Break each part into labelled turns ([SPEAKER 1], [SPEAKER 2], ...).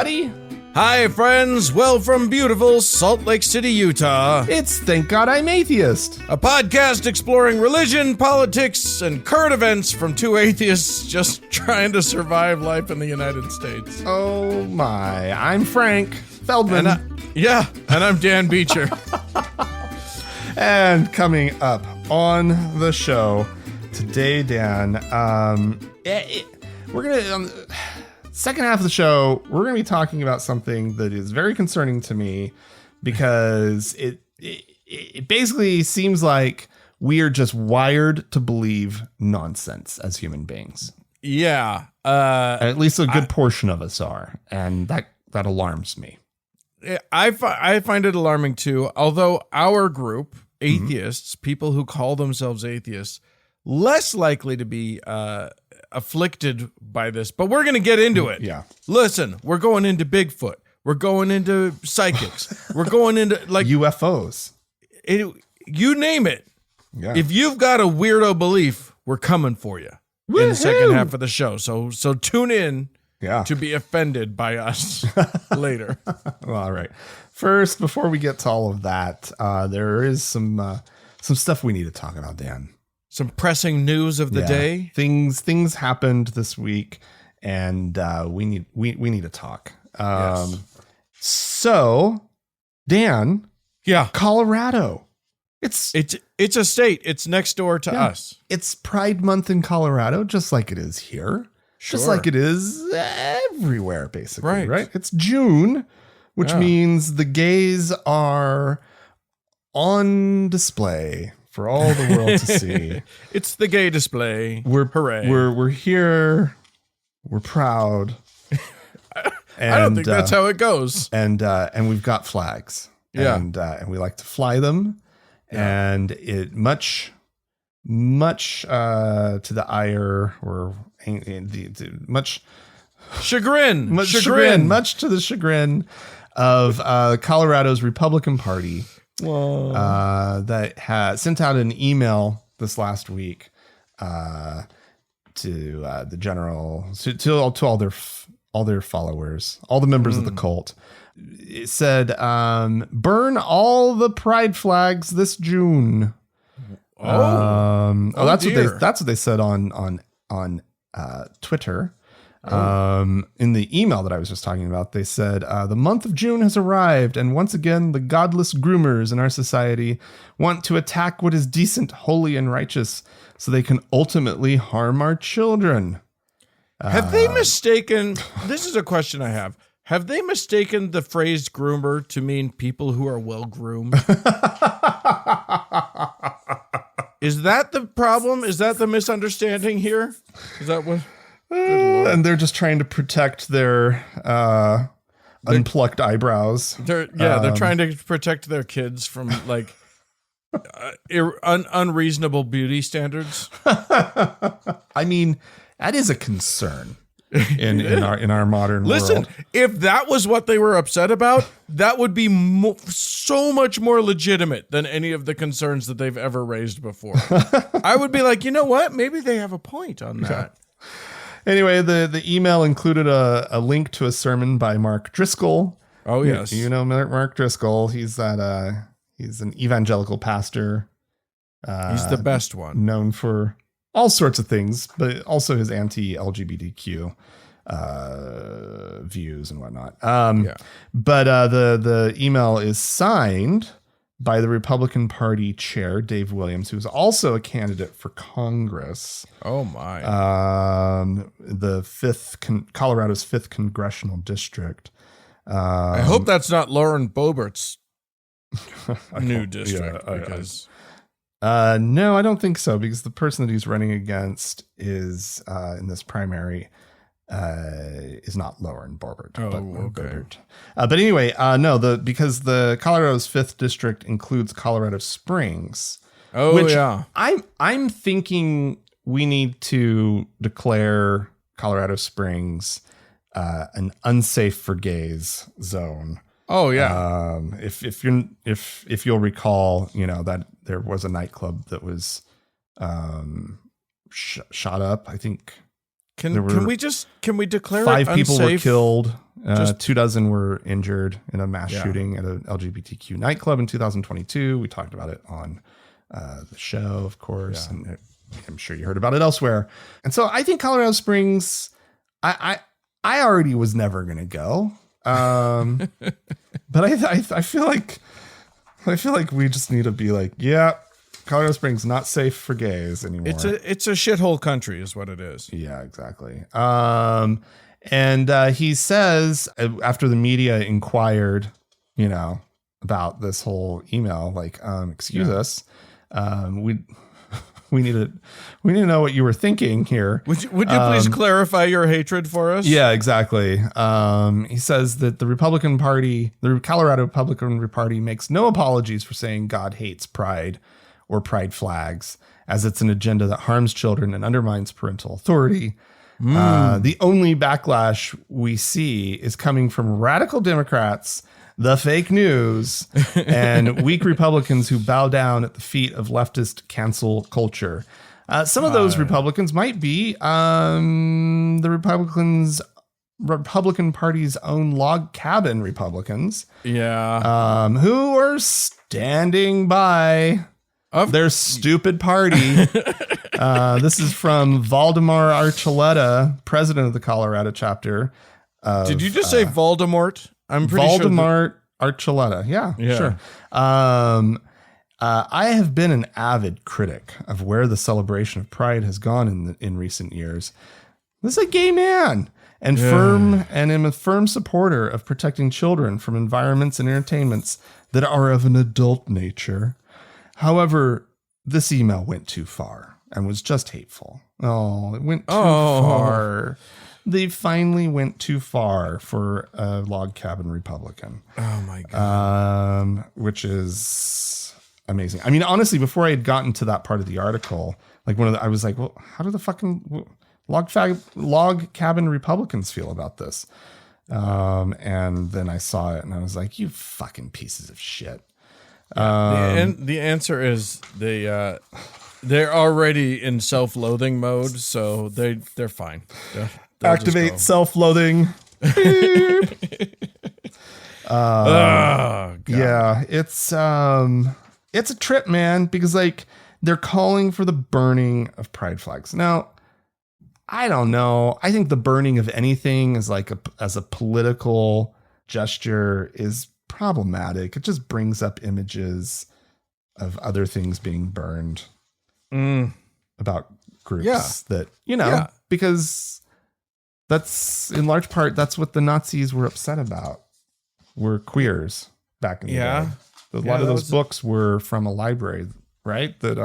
[SPEAKER 1] everybody.
[SPEAKER 2] Hi, friends. Well, from beautiful Salt Lake City, Utah.
[SPEAKER 1] It's Thank God I'm Atheist.
[SPEAKER 2] A podcast exploring religion, politics, and current events from two atheists just trying to survive life in the United States.
[SPEAKER 1] Oh my, I'm Frank Feldman.
[SPEAKER 2] And I'm Dan Beecher.
[SPEAKER 1] And coming up on the show today, Dan, we're going to... second half of the show, we're going to be talking about something that is very concerning to me because it basically seems like we are just wired to believe nonsense as human beings.
[SPEAKER 2] Yeah.
[SPEAKER 1] At least a good portion of us are. And that alarms me.
[SPEAKER 2] I find it alarming too. Although our group, atheists, people who call themselves atheists, less likely to be afflicted by this, but we're going to get into it.
[SPEAKER 1] Yeah.
[SPEAKER 2] Listen, we're going into Bigfoot. We're going into psychics. We're going into like
[SPEAKER 1] UFOs.
[SPEAKER 2] You name it.
[SPEAKER 1] Yeah.
[SPEAKER 2] If you've got a weirdo belief, we're coming for you in the second half of the show. So tune in to be offended by us later.
[SPEAKER 1] Well, all right. First, before we get to all of that, there is some stuff we need to talk about, Dan.
[SPEAKER 2] Some pressing news of the day.
[SPEAKER 1] Things happened this week, and we need to talk.
[SPEAKER 2] Yes.
[SPEAKER 1] So, Dan, Colorado. It's
[SPEAKER 2] a state. It's next door to us.
[SPEAKER 1] It's Pride Month in Colorado, just like it is here.
[SPEAKER 2] Sure.
[SPEAKER 1] Just like it is everywhere, basically.
[SPEAKER 2] Right.
[SPEAKER 1] It's June, which means the gays are on display for all the world to see.
[SPEAKER 2] It's the gay display.
[SPEAKER 1] Hooray. We're here. We're proud.
[SPEAKER 2] I don't think that's how it goes.
[SPEAKER 1] And we've got flags.
[SPEAKER 2] Yeah.
[SPEAKER 1] And we like to fly them. Yeah. And it much to the ire or much
[SPEAKER 2] chagrin.
[SPEAKER 1] Much to the chagrin of Colorado's Republican Party.
[SPEAKER 2] Whoa.
[SPEAKER 1] That has sent out an email this last week to the general to all their followers, all the members of the cult. It said, burn all the pride flags this June. That's what they said on Twitter. In the email that I was just talking about, they said, the month of June has arrived, and once again, the godless groomers in our society want to attack what is decent, holy, and righteous so they can ultimately harm our children.
[SPEAKER 2] Have they mistaken? This is a question I have. Have they mistaken the phrase groomer to mean people who are well groomed? Is that the problem? Is that the misunderstanding here? Is that what?
[SPEAKER 1] And they're just trying to protect their unplucked eyebrows.
[SPEAKER 2] They're trying to protect their kids from like unreasonable beauty standards.
[SPEAKER 1] I mean, that is a concern in our modern world.
[SPEAKER 2] Listen, if that was what they were upset about, that would be so much more legitimate than any of the concerns that they've ever raised before. I would be like, you know what? Maybe they have a point on that.
[SPEAKER 1] Yeah. Anyway, the email included a link to a sermon by Mark Driscoll.
[SPEAKER 2] Oh, yes.
[SPEAKER 1] You know Mark Driscoll. He's an evangelical pastor.
[SPEAKER 2] He's the best one.
[SPEAKER 1] Known for all sorts of things, but also his anti-LGBTQ views and whatnot. But the email is signed by the Republican Party chair, Dave Williams, who's also a candidate for Congress.
[SPEAKER 2] Oh, my.
[SPEAKER 1] Colorado's 5th congressional district.
[SPEAKER 2] I hope that's not Lauren Boebert's new district. Because
[SPEAKER 1] no, I don't think so, because the person that he's running against is in this primary is not Lauren Boebert.
[SPEAKER 2] Okay.
[SPEAKER 1] But anyway, because the Colorado's 5th district includes Colorado Springs.
[SPEAKER 2] Oh,
[SPEAKER 1] which
[SPEAKER 2] yeah.
[SPEAKER 1] I'm thinking we need to declare Colorado Springs an unsafe for gays zone.
[SPEAKER 2] Oh yeah.
[SPEAKER 1] If you'll recall, that there was a nightclub that was shot up. I think
[SPEAKER 2] Can we declare
[SPEAKER 1] 5
[SPEAKER 2] it
[SPEAKER 1] people were
[SPEAKER 2] unsafe?
[SPEAKER 1] killed.
[SPEAKER 2] Just-
[SPEAKER 1] 24 were injured in a mass
[SPEAKER 2] Yeah.
[SPEAKER 1] shooting at an LGBTQ nightclub in 2022. We talked about it on the show, of course, and I'm sure you heard about it elsewhere. And so I think Colorado Springs, I already was never going to go. But I feel like we just need to be like, yeah, Colorado Springs not safe for gays anymore.
[SPEAKER 2] It's a shithole country is what it is.
[SPEAKER 1] Yeah, exactly. And he says after the media inquired, about this whole email, like, excuse us, we need to know what you were thinking here.
[SPEAKER 2] Would you please clarify your hatred for us?
[SPEAKER 1] Yeah, exactly. He says that the Colorado Republican Party makes no apologies for saying God hates pride or pride flags, as it's an agenda that harms children and undermines parental authority. The only backlash we see is coming from radical Democrats, the fake news, and weak Republicans who bow down at the feet of leftist cancel culture. Some of those Republicans might be the Republican Party's own log cabin Republicans.
[SPEAKER 2] Yeah.
[SPEAKER 1] Who are standing by their stupid party. This is from Valdemar Archuleta, president of the Colorado chapter.
[SPEAKER 2] Did you just say Voldemort? I'm pretty
[SPEAKER 1] Valdemar Archuleta. Yeah, sure. I have been an avid critic of where the celebration of Pride has gone in recent years. This is a gay man and am a firm supporter of protecting children from environments and entertainments that are of an adult nature. However, this email went too far and was just hateful. Oh, it went too far. They finally went too far for a log cabin Republican.
[SPEAKER 2] Oh my God.
[SPEAKER 1] Which is amazing. I mean, honestly, before I had gotten to that part of the article, like I was like, well, how do the fucking log cabin Republicans feel about this? And then I saw it and I was like, you fucking pieces of shit.
[SPEAKER 2] The answer is they're already in self-loathing mode, so they're fine. They'll
[SPEAKER 1] Activate self-loathing. Yeah, it's a trip, man, because like they're calling for the burning of pride flags. Now, I don't know. I think the burning of anything as a political gesture is problematic. It just brings up images of other things being burned about groups that, because that's in large part, that's what the Nazis were upset about, were queers back in the day. A lot of those books were from a library, right? That,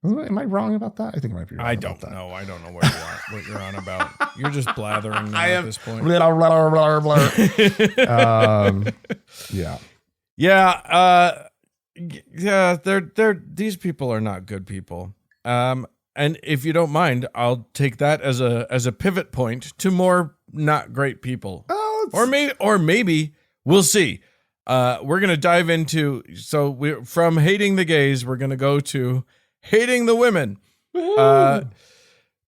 [SPEAKER 1] am I wrong about that? I think I might be wrong.
[SPEAKER 2] I don't know what you're on about. You're just blathering now at this point. These people are not good people. And if you don't mind, I'll take that as a pivot point to more not great people. Or maybe we'll see. We're gonna dive into we're from hating the gays, we're gonna go to hating the women.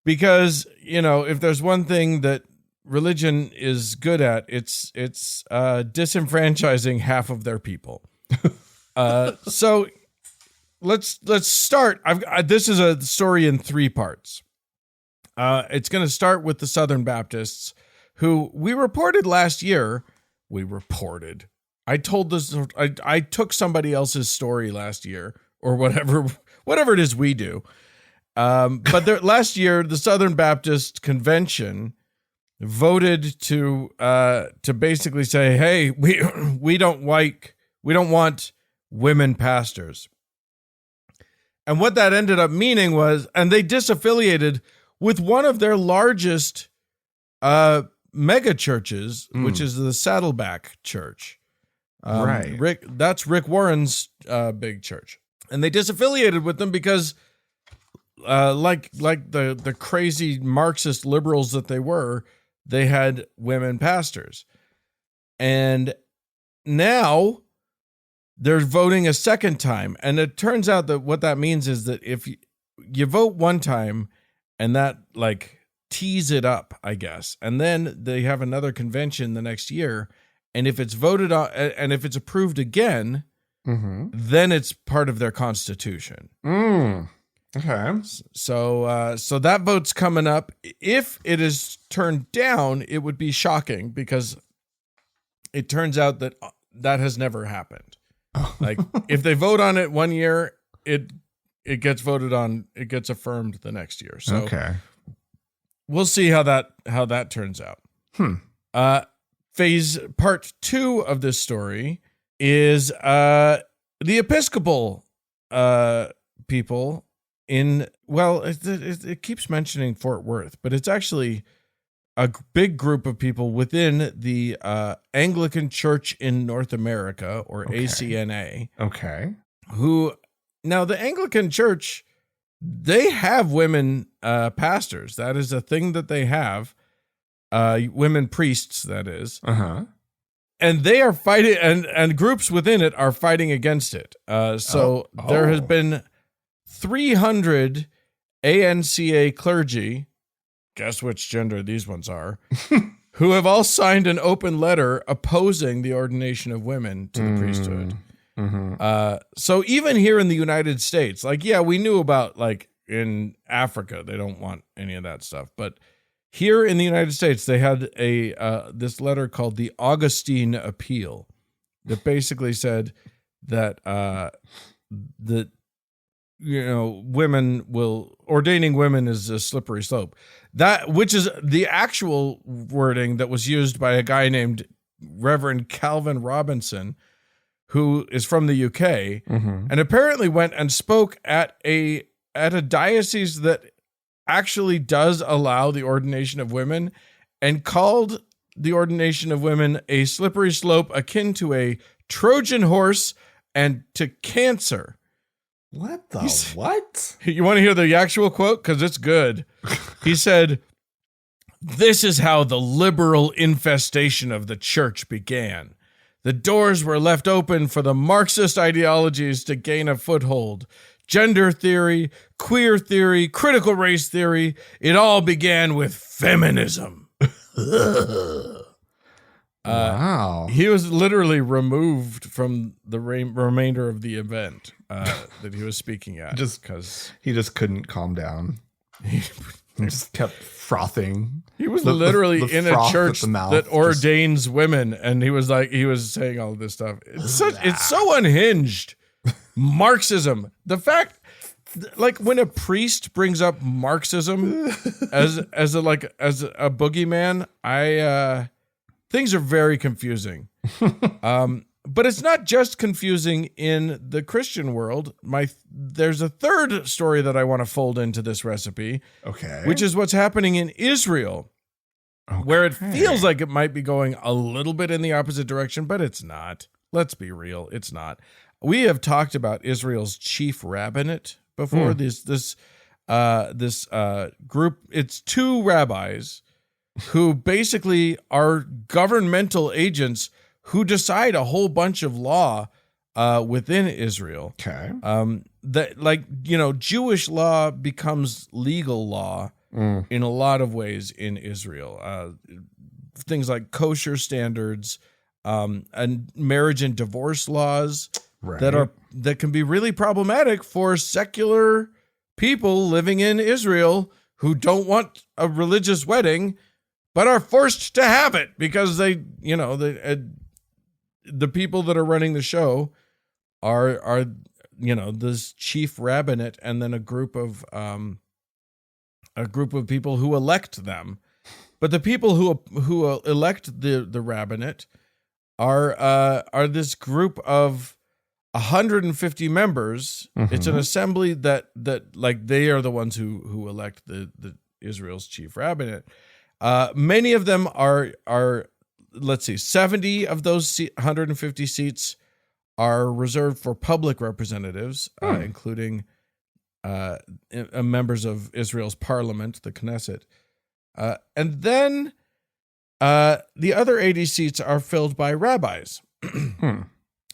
[SPEAKER 2] Because if there's one thing that religion is good at, it's disenfranchising half of their people. So let's start. This is a story in 3 parts. It's going to start with the Southern Baptists, who we reported last year. I told this. I took somebody else's story last year, or whatever it is we do. But last year, the Southern Baptist Convention voted to basically say, hey, we don't want women pastors. And what that ended up meaning was, and they disaffiliated with one of their largest mega churches, which is the Saddleback Church.
[SPEAKER 1] Right.
[SPEAKER 2] That's Rick Warren's big church. And they disaffiliated with them because like the crazy Marxist liberals that they were, they had women pastors. And now they're voting a second time. And it turns out that what that means is that if you vote one time and that tease it up, I guess. And then they have another convention the next year. And if it's voted on, and if it's approved again, then it's part of their constitution.
[SPEAKER 1] Okay.
[SPEAKER 2] So that vote's coming up. If it is turned down, it would be shocking because it turns out that has never happened. Like if they vote on it one year, it gets voted on, it gets affirmed the next year. So
[SPEAKER 1] okay.
[SPEAKER 2] We'll see how that turns out. Phase part 2 of this story is the Episcopal people in, well, it keeps mentioning Fort Worth, but it's actually a big group of people within the Anglican Church in North America, or ACNA.
[SPEAKER 1] Okay.
[SPEAKER 2] Who, now the Anglican Church, they have women pastors. That is a thing that they have. Women priests, that is. And they are fighting, and groups within it are fighting against it. There has been 300 ANCA clergy, guess which gender these ones are, who have all signed an open letter opposing the ordination of women to the priesthood. So even here in the United States, like, yeah, we knew about, like, in Africa, they don't want any of that stuff, but here in the United States, they had this letter called the Augustine Appeal that basically said that ordaining women is a slippery slope. Which is the actual wording that was used by a guy named Reverend Calvin Robinson, who is from the UK, and apparently went and spoke at a diocese that actually does allow the ordination of women, and called the ordination of women a slippery slope akin to a Trojan horse and to cancer.
[SPEAKER 1] What the what?
[SPEAKER 2] You want to hear the actual quote? Because it's good. He said, "This is how the liberal infestation of the church began. The doors were left open for the Marxist ideologies to gain a foothold. Gender theory, queer theory, critical race theory. It all began with feminism."
[SPEAKER 1] Wow.
[SPEAKER 2] He was literally removed from the remainder of the event that he was speaking at.
[SPEAKER 1] Just because he just couldn't calm down. He just kept frothing.
[SPEAKER 2] He was literally in a church that ordains women, and he was saying all this stuff. It's so unhinged. Marxism. The fact, like, when a priest brings up Marxism as a boogeyman, things are very confusing. But it's not just confusing in the Christian world. There's a third story that I want to fold into this recipe.
[SPEAKER 1] Okay.
[SPEAKER 2] Which is what's happening in Israel, where it feels like it might be going a little bit in the opposite direction, but it's not. Let's be real. It's not. We have talked about Israel's chief rabbinate before. This group, it's 2 rabbis who basically are governmental agents who decide a whole bunch of law within Israel.
[SPEAKER 1] Okay.
[SPEAKER 2] That, like, Jewish law becomes legal law in a lot of ways in Israel. Things like kosher standards, and marriage and divorce laws that can be really problematic for secular people living in Israel who don't want a religious wedding, but are forced to have it because the people that are running the show are this chief rabbinate, and then a group of people who elect them. But the people who elect the rabbinate are this group of 150 members. It's an assembly that like, they are the ones who elect the Israel's chief rabbinate. Many of them are let's see, 70 of those 150 seats are reserved for public representatives, including members of Israel's parliament, the Knesset. And then the other 80 seats are filled by rabbis.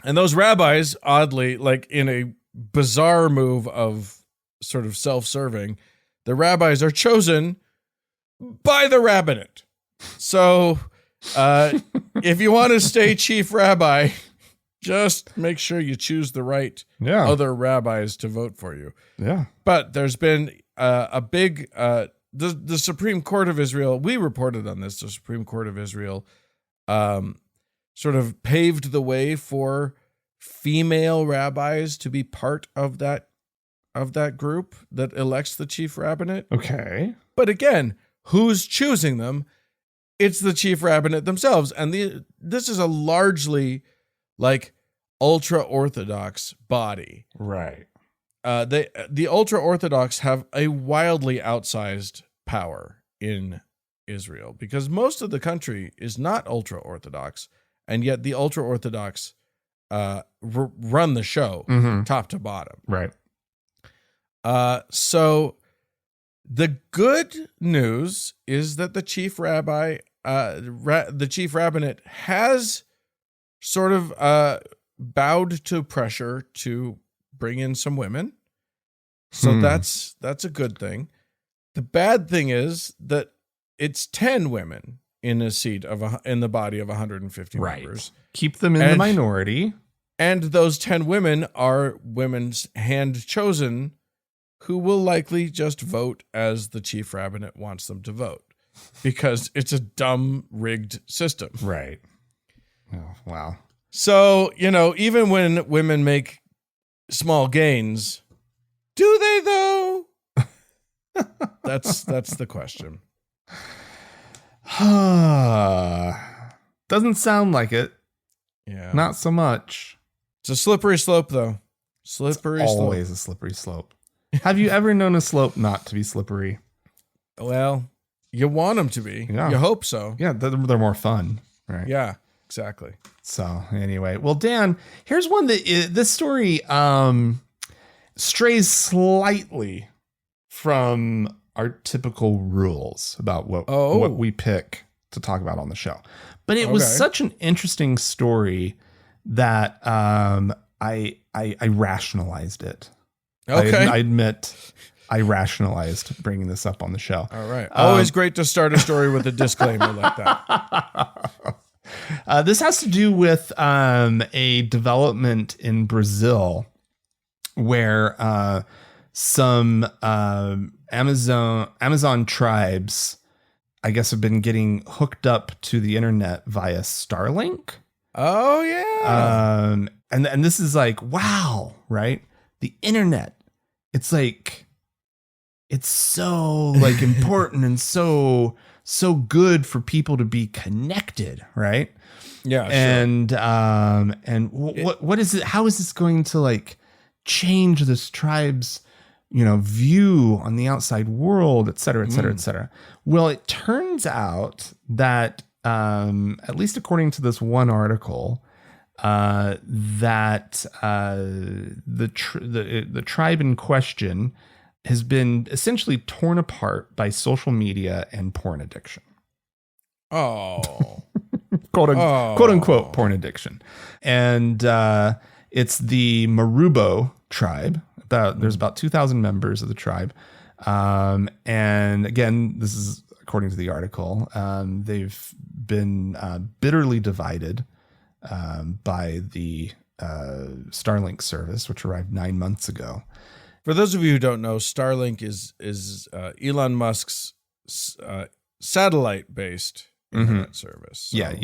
[SPEAKER 2] And those rabbis, oddly, like in a bizarre move of sort of self-serving, the rabbis are chosen by the rabbinate. So if you want to stay chief rabbi, just make sure you choose the right other rabbis to vote for you.
[SPEAKER 1] Yeah.
[SPEAKER 2] But there's been a big, the Supreme Court of Israel, we reported on this, the Supreme Court of Israel sort of paved the way for female rabbis to be part of that group that elects the chief rabbinate.
[SPEAKER 1] Okay.
[SPEAKER 2] But again, who's choosing them? It's the chief rabbinate themselves. And this is a largely like ultra-Orthodox body.
[SPEAKER 1] Right.
[SPEAKER 2] The ultra-Orthodox have a wildly outsized power in Israel because most of the country is not ultra-Orthodox, and yet the ultra-Orthodox run the show top to bottom.
[SPEAKER 1] Right.
[SPEAKER 2] So the good news is that the chief rabbi, the chief rabbinate has sort of bowed to pressure to bring in some women. So that's a good thing. The bad thing is that it's 10 women in a seat in the body of 150 members.
[SPEAKER 1] Keep them in the minority.
[SPEAKER 2] And those 10 women are women's hand chosen who will likely just vote as the chief rabbinate wants them to vote because it's a dumb, rigged system.
[SPEAKER 1] Right. Oh, wow.
[SPEAKER 2] So, even when women make small gains, do they though? That's the question.
[SPEAKER 1] Doesn't sound like it.
[SPEAKER 2] Yeah.
[SPEAKER 1] Not so much.
[SPEAKER 2] It's a slippery slope though.
[SPEAKER 1] Always a slippery slope. Have you ever known a slope not to be slippery?
[SPEAKER 2] Well, you want them to be.
[SPEAKER 1] Yeah.
[SPEAKER 2] You hope so.
[SPEAKER 1] Yeah, they're more fun, right?
[SPEAKER 2] Yeah, exactly.
[SPEAKER 1] So anyway, well, Dan, here's one that this story strays slightly from our typical rules about what we pick to talk about on the show. But it was such an interesting story that I rationalized it.
[SPEAKER 2] Okay.
[SPEAKER 1] I admit I rationalized bringing this up on the show.
[SPEAKER 2] All right. Always great to start a story with a disclaimer like that.
[SPEAKER 1] This has to do with a development in Brazil where some Amazon tribes, I guess, have been getting hooked up to the internet via Starlink.
[SPEAKER 2] Oh, yeah.
[SPEAKER 1] And this is like, wow, right? The internet. It's like, it's so like important and so good for people to be connected, right?
[SPEAKER 2] Yeah.
[SPEAKER 1] And what is it? How is this going to like change this tribe's, view on the outside world, et cetera, et cetera, et cetera? Well, it turns out that, at least according to this one article, that the tribe in question has been essentially torn apart by social media and porn addiction.
[SPEAKER 2] Oh,
[SPEAKER 1] quote unquote porn addiction. And it's the Marubo tribe. There's about 2,000 members of the tribe. And again, this is according to the article. They've been bitterly divided by the Starlink service, which arrived 9 months ago.
[SPEAKER 2] For those of you who don't know, Starlink is Elon Musk's satellite-based internet service. So
[SPEAKER 1] Yeah,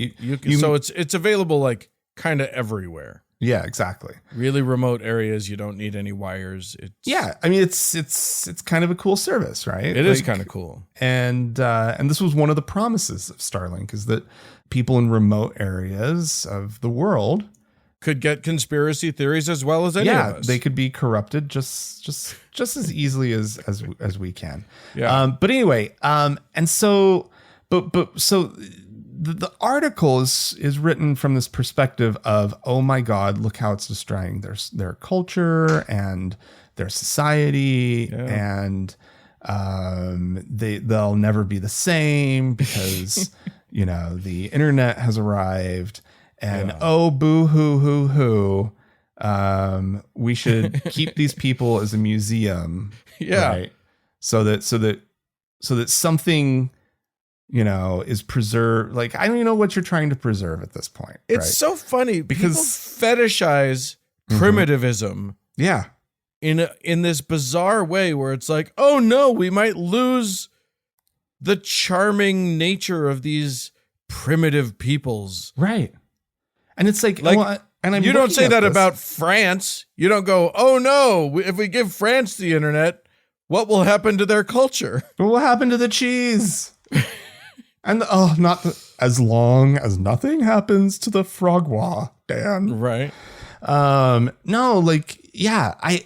[SPEAKER 2] so it's available like kind of everywhere.
[SPEAKER 1] Yeah, exactly.
[SPEAKER 2] Really remote areas, you don't need any wires.
[SPEAKER 1] I mean, it's kind of a cool service, right?
[SPEAKER 2] It is kind of cool.
[SPEAKER 1] And this was one of the promises of Starlink, is that people in remote areas of the world
[SPEAKER 2] could get conspiracy theories as well as any of us.
[SPEAKER 1] They could be corrupted just as easily as we can.
[SPEAKER 2] Yeah.
[SPEAKER 1] But anyway, and so, so the article is written from this perspective of, oh my God, look how it's destroying their culture and their society, and they'll never be the same because the internet has arrived. And oh, boo hoo hoo hoo. We should keep these people as a museum, right? So that something is preserved. Like, I don't even know what you're trying to preserve at this point.
[SPEAKER 2] It's
[SPEAKER 1] right?
[SPEAKER 2] so funny because people fetishize primitivism.
[SPEAKER 1] Yeah.
[SPEAKER 2] In this bizarre way where it's like, oh no, we might lose the charming nature of these primitive peoples.
[SPEAKER 1] Right. And it's like, well, and
[SPEAKER 2] you don't say that about France. You don't go, oh no, if we give France the internet, what will happen to their culture?
[SPEAKER 1] What will happen to the cheese? And as long as nothing happens to the frogwa, Dan.
[SPEAKER 2] Right.
[SPEAKER 1] No, like, yeah, I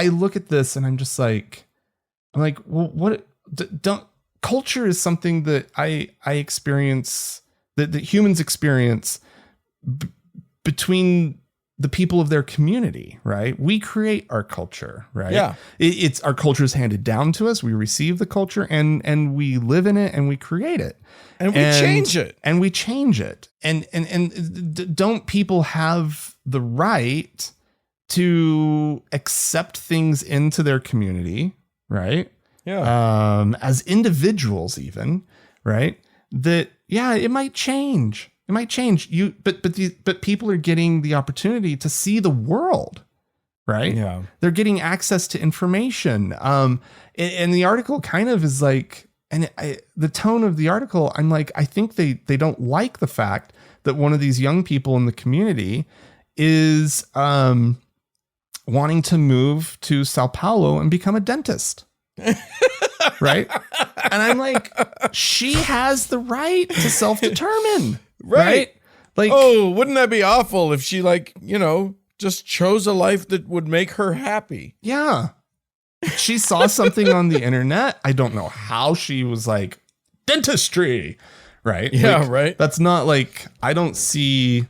[SPEAKER 1] look at this and I'm just like, well, what culture is something that I experience, that humans experience between the people of their community, right? We create our culture, right?
[SPEAKER 2] Yeah.
[SPEAKER 1] It's our culture is handed down to us. We receive the culture and we live in it and we create it.
[SPEAKER 2] And we change it.
[SPEAKER 1] And we change it. And don't people have the right to accept things into their community, right?
[SPEAKER 2] Yeah.
[SPEAKER 1] As individuals even, right? That, yeah, it might change. It might change. But people are getting the opportunity to see the world, right?
[SPEAKER 2] Yeah.
[SPEAKER 1] They're getting access to information. And the article kind of is like, the tone of the article, I'm like, I think they don't like the fact that one of these young people in the community is wanting to move to Sao Paulo and become a dentist. Right? And I'm like, she has the right to self-determine. Right? Like,
[SPEAKER 2] oh, wouldn't that be awful if she just chose a life that would make her happy?
[SPEAKER 1] Yeah. She saw something on the internet. I don't know how she was like, dentistry. Right?
[SPEAKER 2] Yeah,
[SPEAKER 1] like,
[SPEAKER 2] right.
[SPEAKER 1] That's not like, I don't see,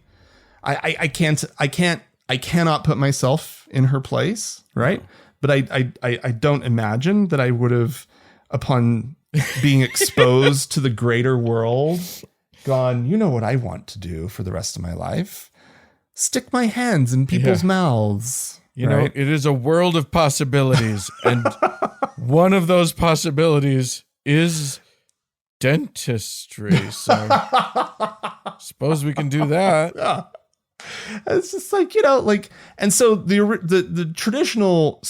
[SPEAKER 1] I cannot put myself in her place. Right? But I don't imagine that I would have, upon being exposed to the greater world, gone, you know what I want to do for the rest of my life? Stick my hands in people's mouths.
[SPEAKER 2] You know, it is a world of possibilities. And one of those possibilities is dentistry. So suppose we can do that.
[SPEAKER 1] Yeah. It's just like, and so the traditional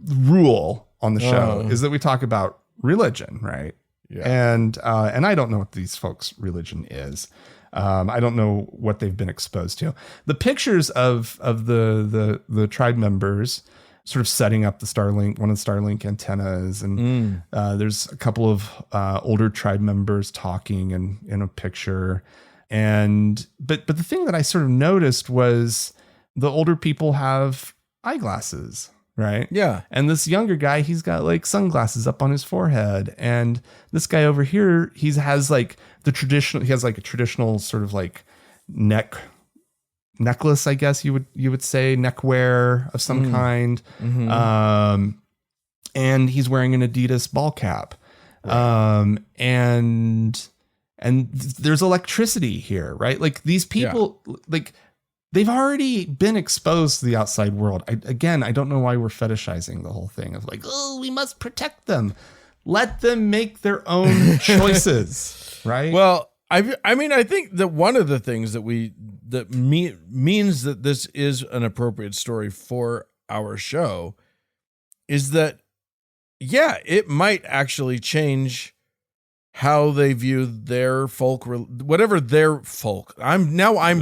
[SPEAKER 1] rule on the show is that we talk about religion, right? Yeah. And I don't know what these folks' religion is. I don't know what they've been exposed to. The pictures of the tribe members sort of setting up one of the Starlink antennas, and there's a couple of older tribe members talking in a picture. But the thing that I sort of noticed was the older people have eyeglasses. Right.
[SPEAKER 2] Yeah.
[SPEAKER 1] And this younger guy, he's got like sunglasses up on his forehead. And this guy over here, he has like a traditional sort of like necklace, I guess you would say, neckwear of some kind. Mm-hmm. And he's wearing an Adidas ball cap. Right. And there's electricity here, right? Like these people, like, they've already been exposed to the outside world. I don't know why we're fetishizing the whole thing of like, oh, we must protect them. Let them make their own choices, right?
[SPEAKER 2] Well, I mean, I think that one of the things that means that this is an appropriate story for our show is that, yeah, it might actually change how they view their folk, whatever their folk. I'm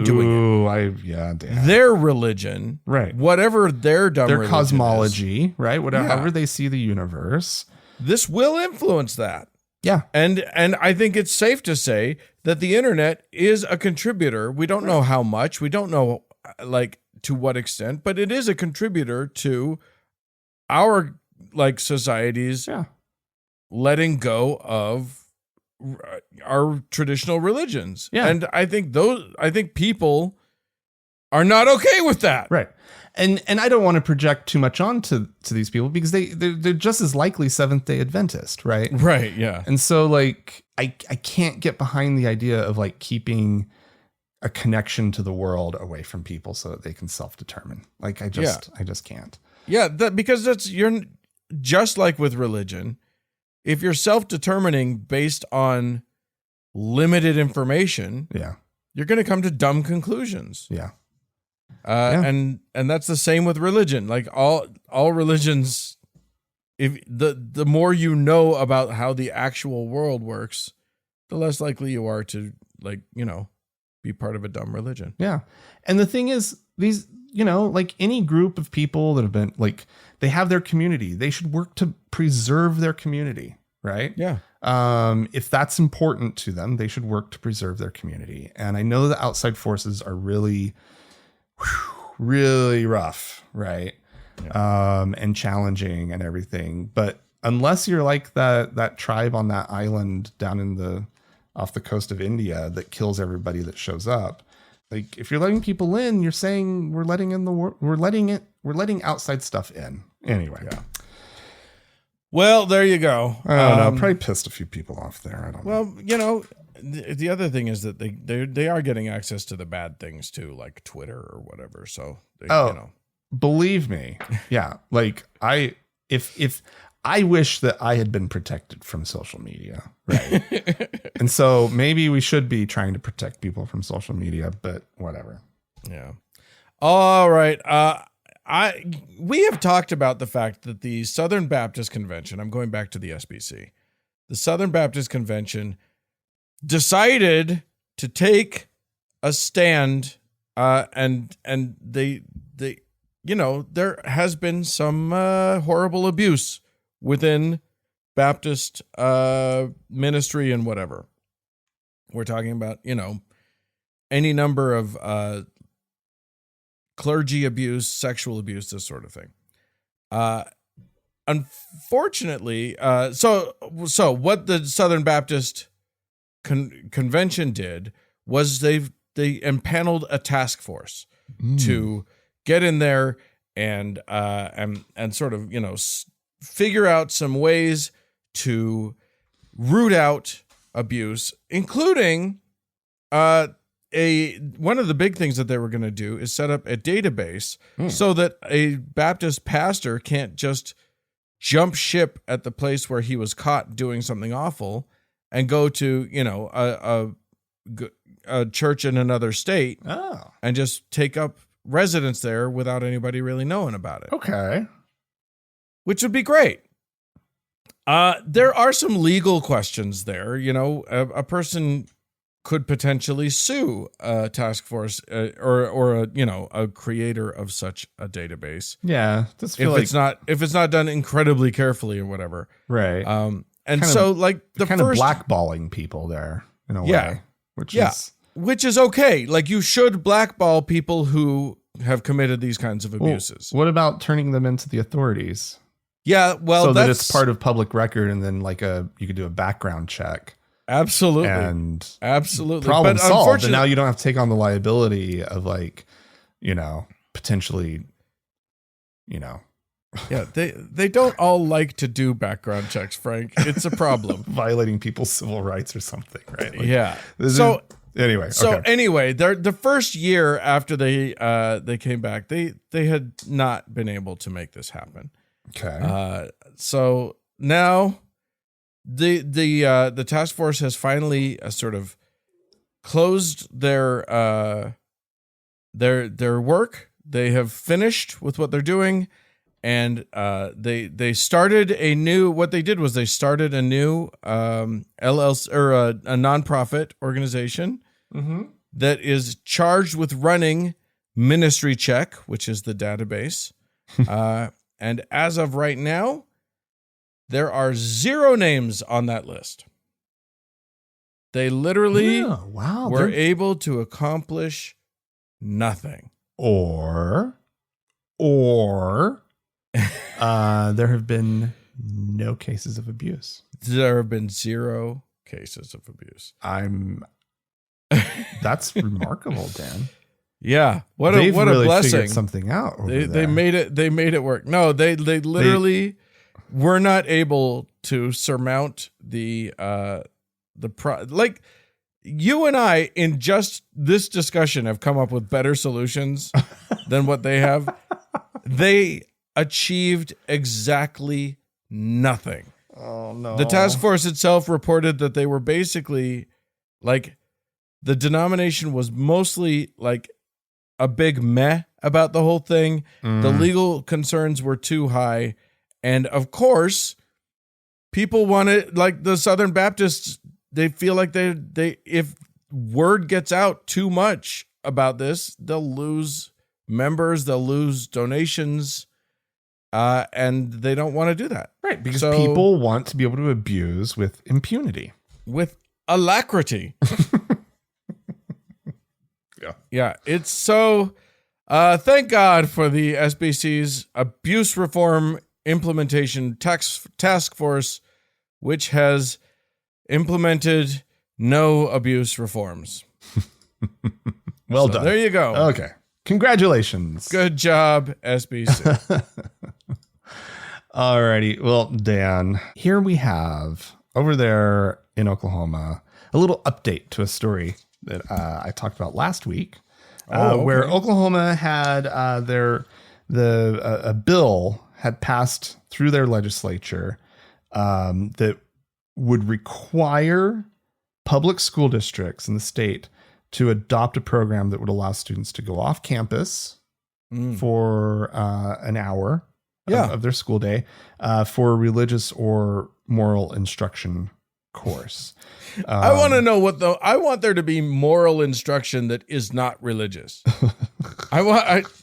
[SPEAKER 2] doing it. Their religion,
[SPEAKER 1] right?
[SPEAKER 2] Whatever their
[SPEAKER 1] cosmology,
[SPEAKER 2] is,
[SPEAKER 1] right? However they see the universe.
[SPEAKER 2] This will influence that.
[SPEAKER 1] Yeah,
[SPEAKER 2] and I think it's safe to say that the internet is a contributor. We don't know how much. We don't know like to what extent, but it is a contributor to our like society's letting go of our traditional religions. Yeah. And I think people are not okay with that.
[SPEAKER 1] Right. And I don't want to project too much onto these people because they're just as likely Seventh-day Adventist, right?
[SPEAKER 2] Right, yeah.
[SPEAKER 1] And so like I can't get behind the idea of like keeping a connection to the world away from people so that they can self-determine. Like I just can't.
[SPEAKER 2] Yeah, because just like with religion, if you're self-determining based on limited information,
[SPEAKER 1] Yeah.
[SPEAKER 2] you're going to come to dumb conclusions.
[SPEAKER 1] Yeah.
[SPEAKER 2] And that's the same with religion. Like all religions, if the more you know about how the actual world works, the less likely you are to, like, you know, be part of a dumb religion.
[SPEAKER 1] Yeah. And the thing is, these, you know, like any group of people that have been like, they have their community, they should work to preserve their community, right?
[SPEAKER 2] Yeah.
[SPEAKER 1] If that's important to them, they should work to preserve their community. And I know the outside forces are really, really rough, right?
[SPEAKER 2] Yeah.
[SPEAKER 1] And challenging and everything. But unless you're like that tribe on that island down in off the coast of India that kills everybody that shows up, like if you're letting people in, you're saying we're letting outside stuff in. Anyway.
[SPEAKER 2] Yeah. Well, there you go.
[SPEAKER 1] I don't know. Probably pissed a few people off there. I don't know.
[SPEAKER 2] Well, you know, the other thing is that they are getting access to the bad things too, like Twitter or whatever. So, you know.
[SPEAKER 1] Believe me. Yeah. Like if I wish that I had been protected from social media, right? And so maybe we should be trying to protect people from social media, but whatever.
[SPEAKER 2] Yeah. All right. We have talked about the fact that the Southern Baptist Convention, I'm going back to the SBC, the Southern Baptist Convention decided to take a stand, and they, you know, there has been some horrible abuse within Baptist ministry and whatever. We're talking about, you know, any number of clergy abuse, sexual abuse, this sort of thing. Unfortunately, so what the Southern Baptist Convention did was they impaneled a task force to get in there and sort of, you know, figure out some ways to root out abuse, including one of the big things that they were going to do is set up a database so that a Baptist pastor can't just jump ship at the place where he was caught doing something awful and go to, you know, a church in another state and just take up residence there without anybody really knowing about it.
[SPEAKER 1] Okay.
[SPEAKER 2] Which would be great. There are some legal questions there. You know, a person could potentially sue a task force or a creator of such a database.
[SPEAKER 1] Yeah,
[SPEAKER 2] if it's not done incredibly carefully or whatever.
[SPEAKER 1] Right.
[SPEAKER 2] And
[SPEAKER 1] kind
[SPEAKER 2] so
[SPEAKER 1] of,
[SPEAKER 2] like the
[SPEAKER 1] kind
[SPEAKER 2] first
[SPEAKER 1] of blackballing people there in a way,
[SPEAKER 2] which is okay. Like you should blackball people who have committed these kinds of abuses.
[SPEAKER 1] What about turning them into the authorities?
[SPEAKER 2] Yeah, well,
[SPEAKER 1] so that it's part of public record, and then like you could do a background check.
[SPEAKER 2] Absolutely.
[SPEAKER 1] And
[SPEAKER 2] but
[SPEAKER 1] problem solved. And now you don't have to take on the liability of, like, you know, potentially, you know.
[SPEAKER 2] Yeah, they don't all like to do background checks, Frank. It's a problem.
[SPEAKER 1] Violating people's civil rights or something, right? Like,
[SPEAKER 2] yeah.
[SPEAKER 1] Anyway.
[SPEAKER 2] Anyway, the first year after they came back, they had not been able to make this happen.
[SPEAKER 1] Okay.
[SPEAKER 2] So now the task force has finally sort of closed their work. They have finished with what they're doing, and they started a new. What they did was they started a new LLC or a nonprofit organization that is charged with running Ministry Check, which is the database. And as of right now, there are 0 names on that list. They literally were able to accomplish nothing.
[SPEAKER 1] Or there have been no cases of abuse.
[SPEAKER 2] There have been 0 cases of abuse.
[SPEAKER 1] That's remarkable, Dan.
[SPEAKER 2] Yeah, what
[SPEAKER 1] They've
[SPEAKER 2] a
[SPEAKER 1] really
[SPEAKER 2] blessing!
[SPEAKER 1] Figured something out.
[SPEAKER 2] They made it work. No, they literally were not able to surmount like you and I in just this discussion have come up with better solutions than what they have. They achieved exactly nothing.
[SPEAKER 1] Oh no.
[SPEAKER 2] The task force itself reported that they were basically like the denomination was mostly like a big meh about the whole thing. The legal concerns were too high. And of course, people wanted, like the Southern Baptists, they feel like they if word gets out too much about this, they'll lose members, they'll lose donations. And they don't want to do that.
[SPEAKER 1] Right, because people want to be able to abuse with impunity.
[SPEAKER 2] With alacrity. Yeah. It's so, thank God for the SBC's Abuse Reform Implementation Task Force, which has implemented no abuse reforms.
[SPEAKER 1] Well done.
[SPEAKER 2] There you go.
[SPEAKER 1] Okay. Congratulations.
[SPEAKER 2] Good job, SBC.
[SPEAKER 1] Alrighty. Well, Dan, here we have over there in Oklahoma a little update to a story that I talked about last week, where Oklahoma had a bill had passed through their legislature that would require public school districts in the state to adopt a program that would allow students to go off campus for an hour of their school day for a religious or moral instruction course.
[SPEAKER 2] I want to know I want there to be moral instruction that is not religious.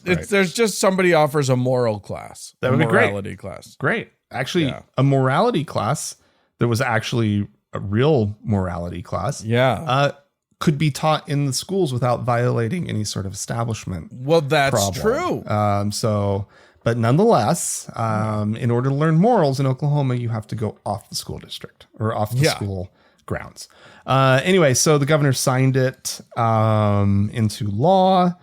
[SPEAKER 2] There's just somebody offers a moral class.
[SPEAKER 1] That would be great.
[SPEAKER 2] Morality class.
[SPEAKER 1] Great. Actually, a morality class that was actually a real morality class.
[SPEAKER 2] Yeah.
[SPEAKER 1] Could be taught in the schools without violating any sort of establishment.
[SPEAKER 2] Well, that's
[SPEAKER 1] problem.
[SPEAKER 2] true.
[SPEAKER 1] But nonetheless, in order to learn morals in Oklahoma, you have to go off the school district or off the school grounds. Anyway, so the governor signed it into law.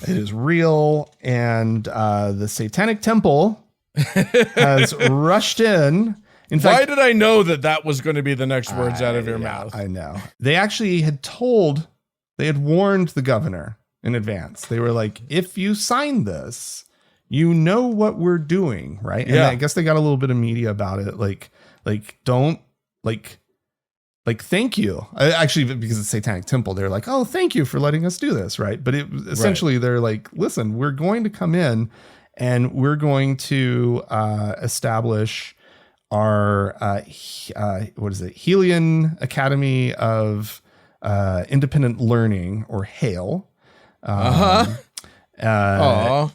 [SPEAKER 1] It is real. And the Satanic Temple has rushed in. In fact,
[SPEAKER 2] why did I know that was going to be the next words out of your mouth?
[SPEAKER 1] I know. They actually they had warned the governor in advance. They were like, if you sign this, you know what we're doing, right? And I guess they got a little bit of media about it. Don't thank you. Actually, because it's Satanic Temple, they're like, oh, thank you for letting us do this, right? But essentially they're like, listen, we're going to come in and we're going to establish our Helian Academy of Independent Learning, or HALE,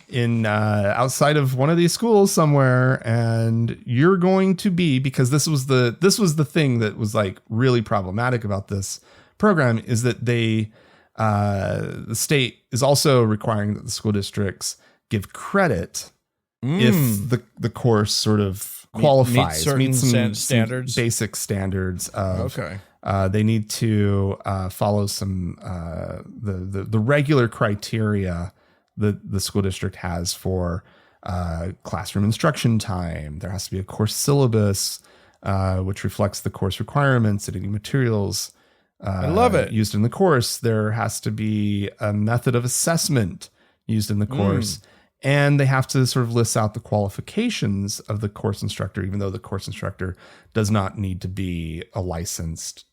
[SPEAKER 1] in outside of one of these schools somewhere, and you're going to be, because this was the thing that was like really problematic about this program, is that the state is also requiring that the school districts give credit if the course sort of qualifies, meets some standards, some basic standards of they need to follow some the regular criteria that the school district has for classroom instruction time. There has to be a course syllabus which reflects the course requirements and any materials
[SPEAKER 2] I love it
[SPEAKER 1] used in the course. There has to be a method of assessment used in the course. And they have to sort of list out the qualifications of the course instructor, even though the course instructor does not need to be a licensed,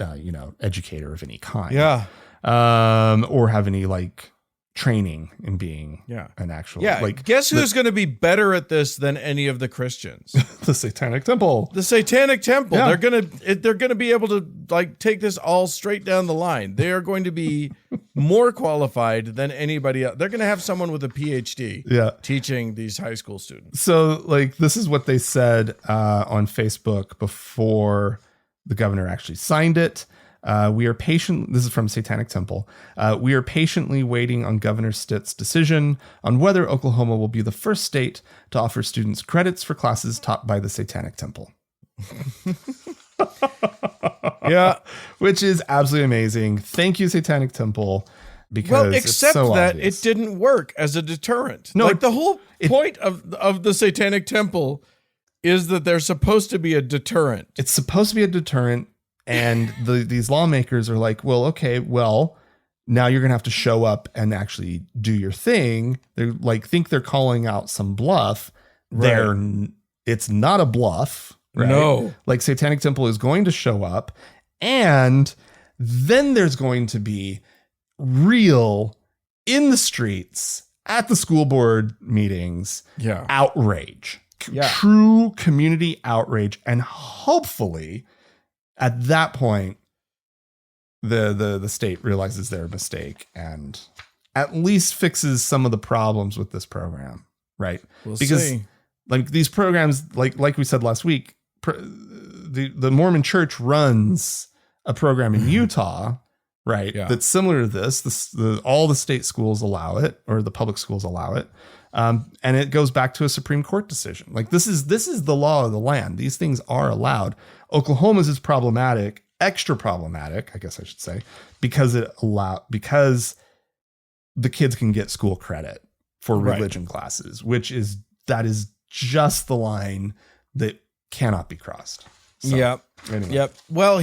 [SPEAKER 1] educator of any kind.
[SPEAKER 2] Yeah.
[SPEAKER 1] Or have any training in being an actual.
[SPEAKER 2] Guess who's going to be better at this than any of the Christians?
[SPEAKER 1] The Satanic Temple.
[SPEAKER 2] The Satanic Temple. Yeah. They're going to be able to take this all straight down the line. They are going to be more qualified than anybody else. They're going to have someone with a PhD teaching these high school students.
[SPEAKER 1] So this is what they said on Facebook before the governor actually signed it. We are patient. This is from Satanic Temple. We are patiently waiting on Governor Stitt's decision on whether Oklahoma will be the first state to offer students credits for classes taught by the Satanic Temple.
[SPEAKER 2] Yeah,
[SPEAKER 1] which is absolutely amazing. Thank you, Satanic Temple. Because
[SPEAKER 2] except
[SPEAKER 1] it's so
[SPEAKER 2] that
[SPEAKER 1] obvious.
[SPEAKER 2] it didn't work as a deterrent.
[SPEAKER 1] No,
[SPEAKER 2] the whole point of the Satanic Temple is that they're supposed to be a deterrent.
[SPEAKER 1] It's supposed to be a deterrent. And these lawmakers are like, well, okay, now you're going to have to show up and actually do your thing. They're think they're calling out some bluff.
[SPEAKER 2] Right.
[SPEAKER 1] It's not a bluff, right?
[SPEAKER 2] No.
[SPEAKER 1] Like Satanic Temple is going to show up, and then there's going to be real in the streets at the school board meetings outrage. True community outrage, and hopefully at that point the state realizes their mistake and at least fixes some of the problems with this program, right?
[SPEAKER 2] We'll
[SPEAKER 1] because
[SPEAKER 2] see.
[SPEAKER 1] Like these programs, like we said last week, the Mormon Church runs a program in Utah, right?
[SPEAKER 2] Yeah.
[SPEAKER 1] That's similar to this. All the state schools allow it, or the public schools allow it. And it goes back to a Supreme Court decision. Like this is the law of the land. These things are allowed. Oklahoma's is problematic, extra problematic, I guess I should say, because because the kids can get school credit for religion classes, that is just the line that cannot be crossed. So, anyway.
[SPEAKER 2] Yep. Well,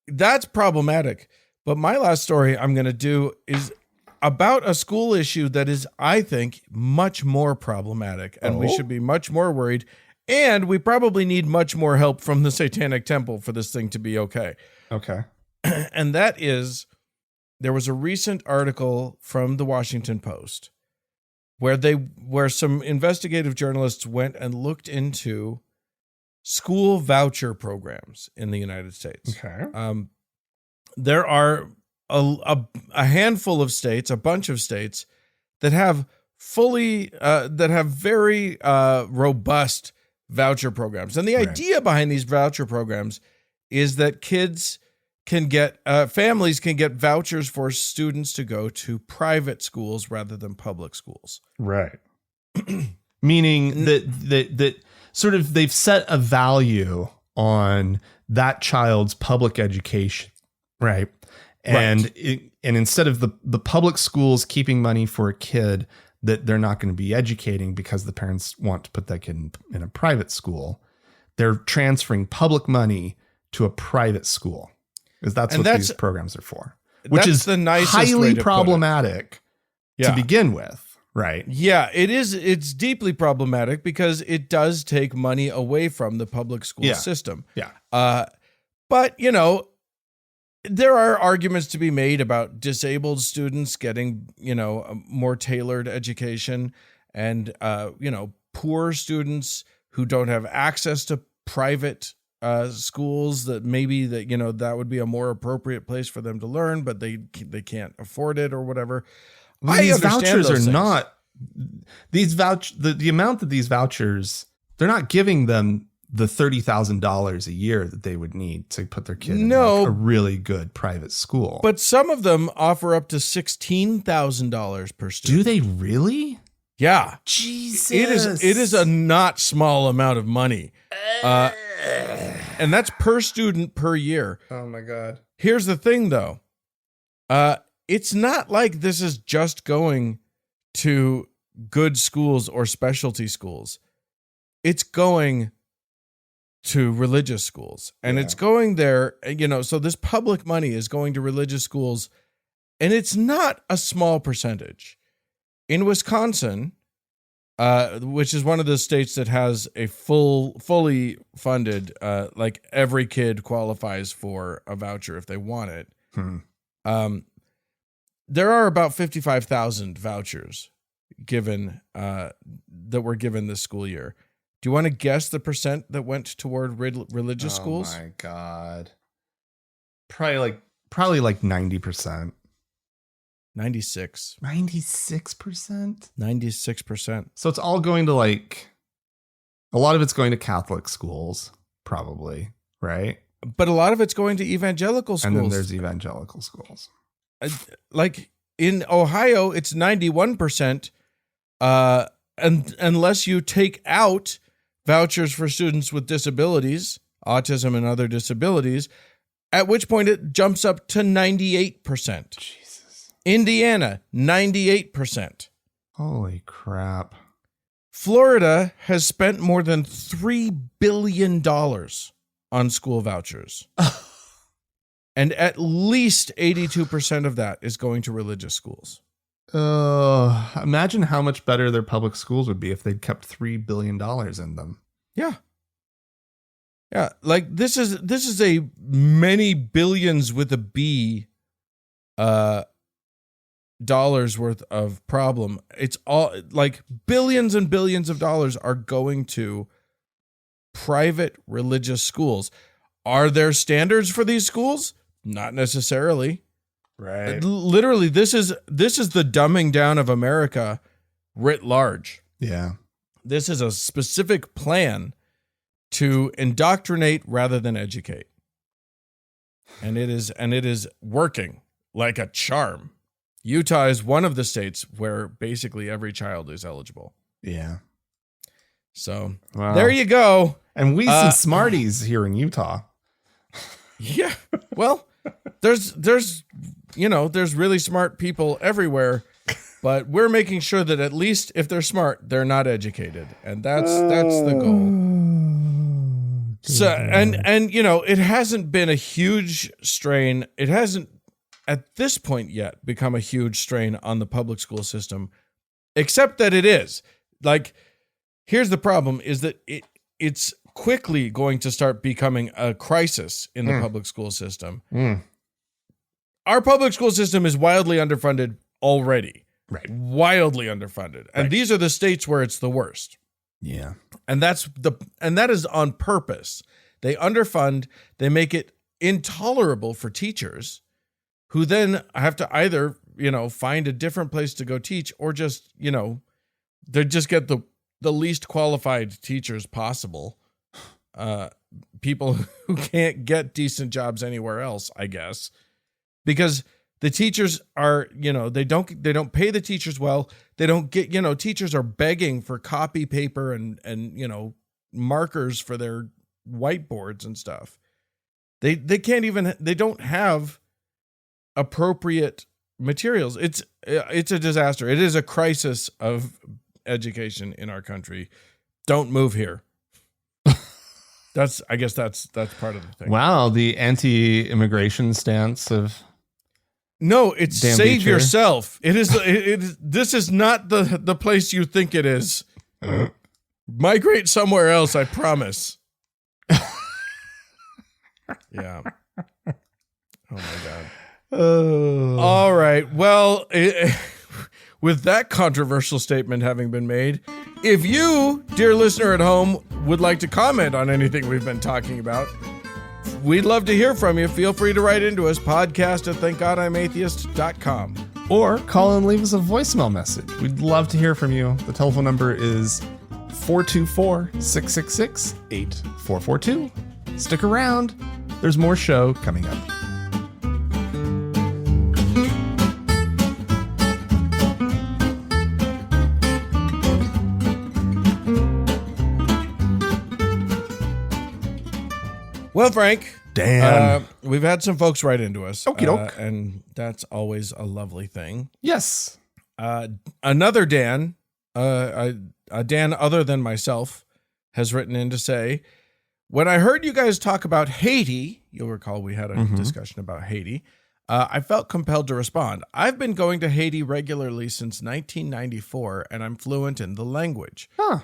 [SPEAKER 2] that's problematic. But my last story I'm going to do is about a school issue that is, I think, much more problematic, and we should be much more worried. And we probably need much more help from the Satanic Temple for this thing to be okay.
[SPEAKER 1] Okay.
[SPEAKER 2] And that is, there was a recent article from the Washington Post where some investigative journalists went and looked into school voucher programs in the United States.
[SPEAKER 1] Okay.
[SPEAKER 2] There are a handful of states, a bunch of states that have very robust voucher programs. And the idea behind these voucher programs is that families can get vouchers for students to go to private schools rather than public schools.
[SPEAKER 1] Right. Meaning that sort of they've set a value on that child's public education, right? And and instead of the public schools keeping money for a kid that they're not going to be educating because the parents want to put that kid in a private school, they're transferring public money to a private school, because that's what these programs are for, which is
[SPEAKER 2] the nicest
[SPEAKER 1] highly
[SPEAKER 2] way to
[SPEAKER 1] problematic to begin with. Right.
[SPEAKER 2] Yeah, it is. It's deeply problematic because it does take money away from the public school system.
[SPEAKER 1] Yeah.
[SPEAKER 2] But, there are arguments to be made about disabled students getting, a more tailored education, and, poor students who don't have access to private schools, that maybe that would be a more appropriate place for them to learn, but they can't afford it or whatever.
[SPEAKER 1] These vouchers are not the amount that these vouchers, they're not giving them the $30,000 a year that they would need to put their kid in a really good private school.
[SPEAKER 2] But some of them offer up to $16,000 per student.
[SPEAKER 1] Do they really?
[SPEAKER 2] Yeah.
[SPEAKER 1] Jesus.
[SPEAKER 2] It is a not small amount of money. And that's per student per year.
[SPEAKER 1] Oh my God.
[SPEAKER 2] Here's the thing though. It's not like this is just going to good schools or specialty schools. It's going to religious schools, and it's going there, so this public money is going to religious schools, and it's not a small percentage. In Wisconsin, which is one of the states that has a fully funded, like every kid qualifies for a voucher if they want it. There are about 55,000 vouchers given that were given this school year. Do you want to guess the percent that went toward religious schools?
[SPEAKER 1] Oh my God. Probably like 90%.
[SPEAKER 2] 96.
[SPEAKER 1] 96%?
[SPEAKER 2] 96%.
[SPEAKER 1] So it's all going to a lot of it's going to Catholic schools, probably, right?
[SPEAKER 2] But a lot of it's going to evangelical schools.
[SPEAKER 1] And then there's evangelical schools.
[SPEAKER 2] Like in Ohio, it's 91%. And unless you take out vouchers for students with disabilities, autism and other disabilities, at which point it jumps up to 98%.
[SPEAKER 1] Jesus.
[SPEAKER 2] Indiana, 98%.
[SPEAKER 1] Holy crap.
[SPEAKER 2] Florida has spent more than $3 billion on school vouchers. And at least 82% of that is going to religious schools.
[SPEAKER 1] Imagine how much better their public schools would be if they'd kept $3 billion in them.
[SPEAKER 2] Yeah. Yeah, like this is a many billions with a B dollars worth of problem. It's all like billions and billions of dollars are going to private religious schools. Are there standards for these schools? Not necessarily.
[SPEAKER 1] Right.
[SPEAKER 2] Literally, this is the dumbing down of America writ large.
[SPEAKER 1] Yeah.
[SPEAKER 2] This is a specific plan to indoctrinate rather than educate. And it is working like a charm. Utah is one of the states where basically every child is eligible.
[SPEAKER 1] Yeah.
[SPEAKER 2] So
[SPEAKER 1] Wow.
[SPEAKER 2] there you go.
[SPEAKER 1] And we some smarties here in Utah.
[SPEAKER 2] Yeah. Well, there's really smart people everywhere, but we're making sure that at least if they're smart, they're not educated. And that's the goal. So and it hasn't been a huge strain. It hasn't at this point yet become a huge strain on the public school system, except that it is. Like, here's the problem is that it's quickly going to start becoming a crisis in the public school system. Our public school system is wildly underfunded already.
[SPEAKER 1] Right.
[SPEAKER 2] Wildly underfunded. And
[SPEAKER 1] Right.
[SPEAKER 2] these are the states where it's the worst.
[SPEAKER 1] Yeah.
[SPEAKER 2] And that is on purpose. They underfund, they make it intolerable for teachers who then have to either, find a different place to go teach or just, they just get the least qualified teachers possible. People who can't get decent jobs anywhere else, I guess. Because the teachers are, they don't pay the teachers well. They don't get, teachers are begging for copy paper and markers for their whiteboards and stuff. They don't have appropriate materials. It's a disaster. It is a crisis of education in our country. Don't move here. I guess that's part of the thing.
[SPEAKER 1] Wow, the anti-immigration stance of
[SPEAKER 2] no, it's
[SPEAKER 1] Damn
[SPEAKER 2] save
[SPEAKER 1] Beecher.
[SPEAKER 2] yourself. It is. This is not the place you think it is. Migrate somewhere else. I promise. Yeah. Oh my God. All right. Well, with that controversial statement having been made, if you, dear listener at home, would like to comment on anything we've been talking about, we'd love to hear from you. Feel free to write into us, podcast@thankgodimatheist.com.
[SPEAKER 1] or call and leave us a voicemail message. We'd love to hear from you. The telephone number is 424-666-8442. Stick around. There's more show coming up.
[SPEAKER 2] Well, Frank,
[SPEAKER 1] Dan.
[SPEAKER 2] we've had some folks write into us.
[SPEAKER 1] Okie doke.
[SPEAKER 2] And that's always a lovely thing.
[SPEAKER 1] Yes.
[SPEAKER 2] Another Dan, a Dan other than myself, has written in to say, when I heard you guys talk about Haiti, you'll recall we had a discussion about Haiti, I felt compelled to respond. I've been going to Haiti regularly since 1994, and I'm fluent in the language.
[SPEAKER 1] Huh.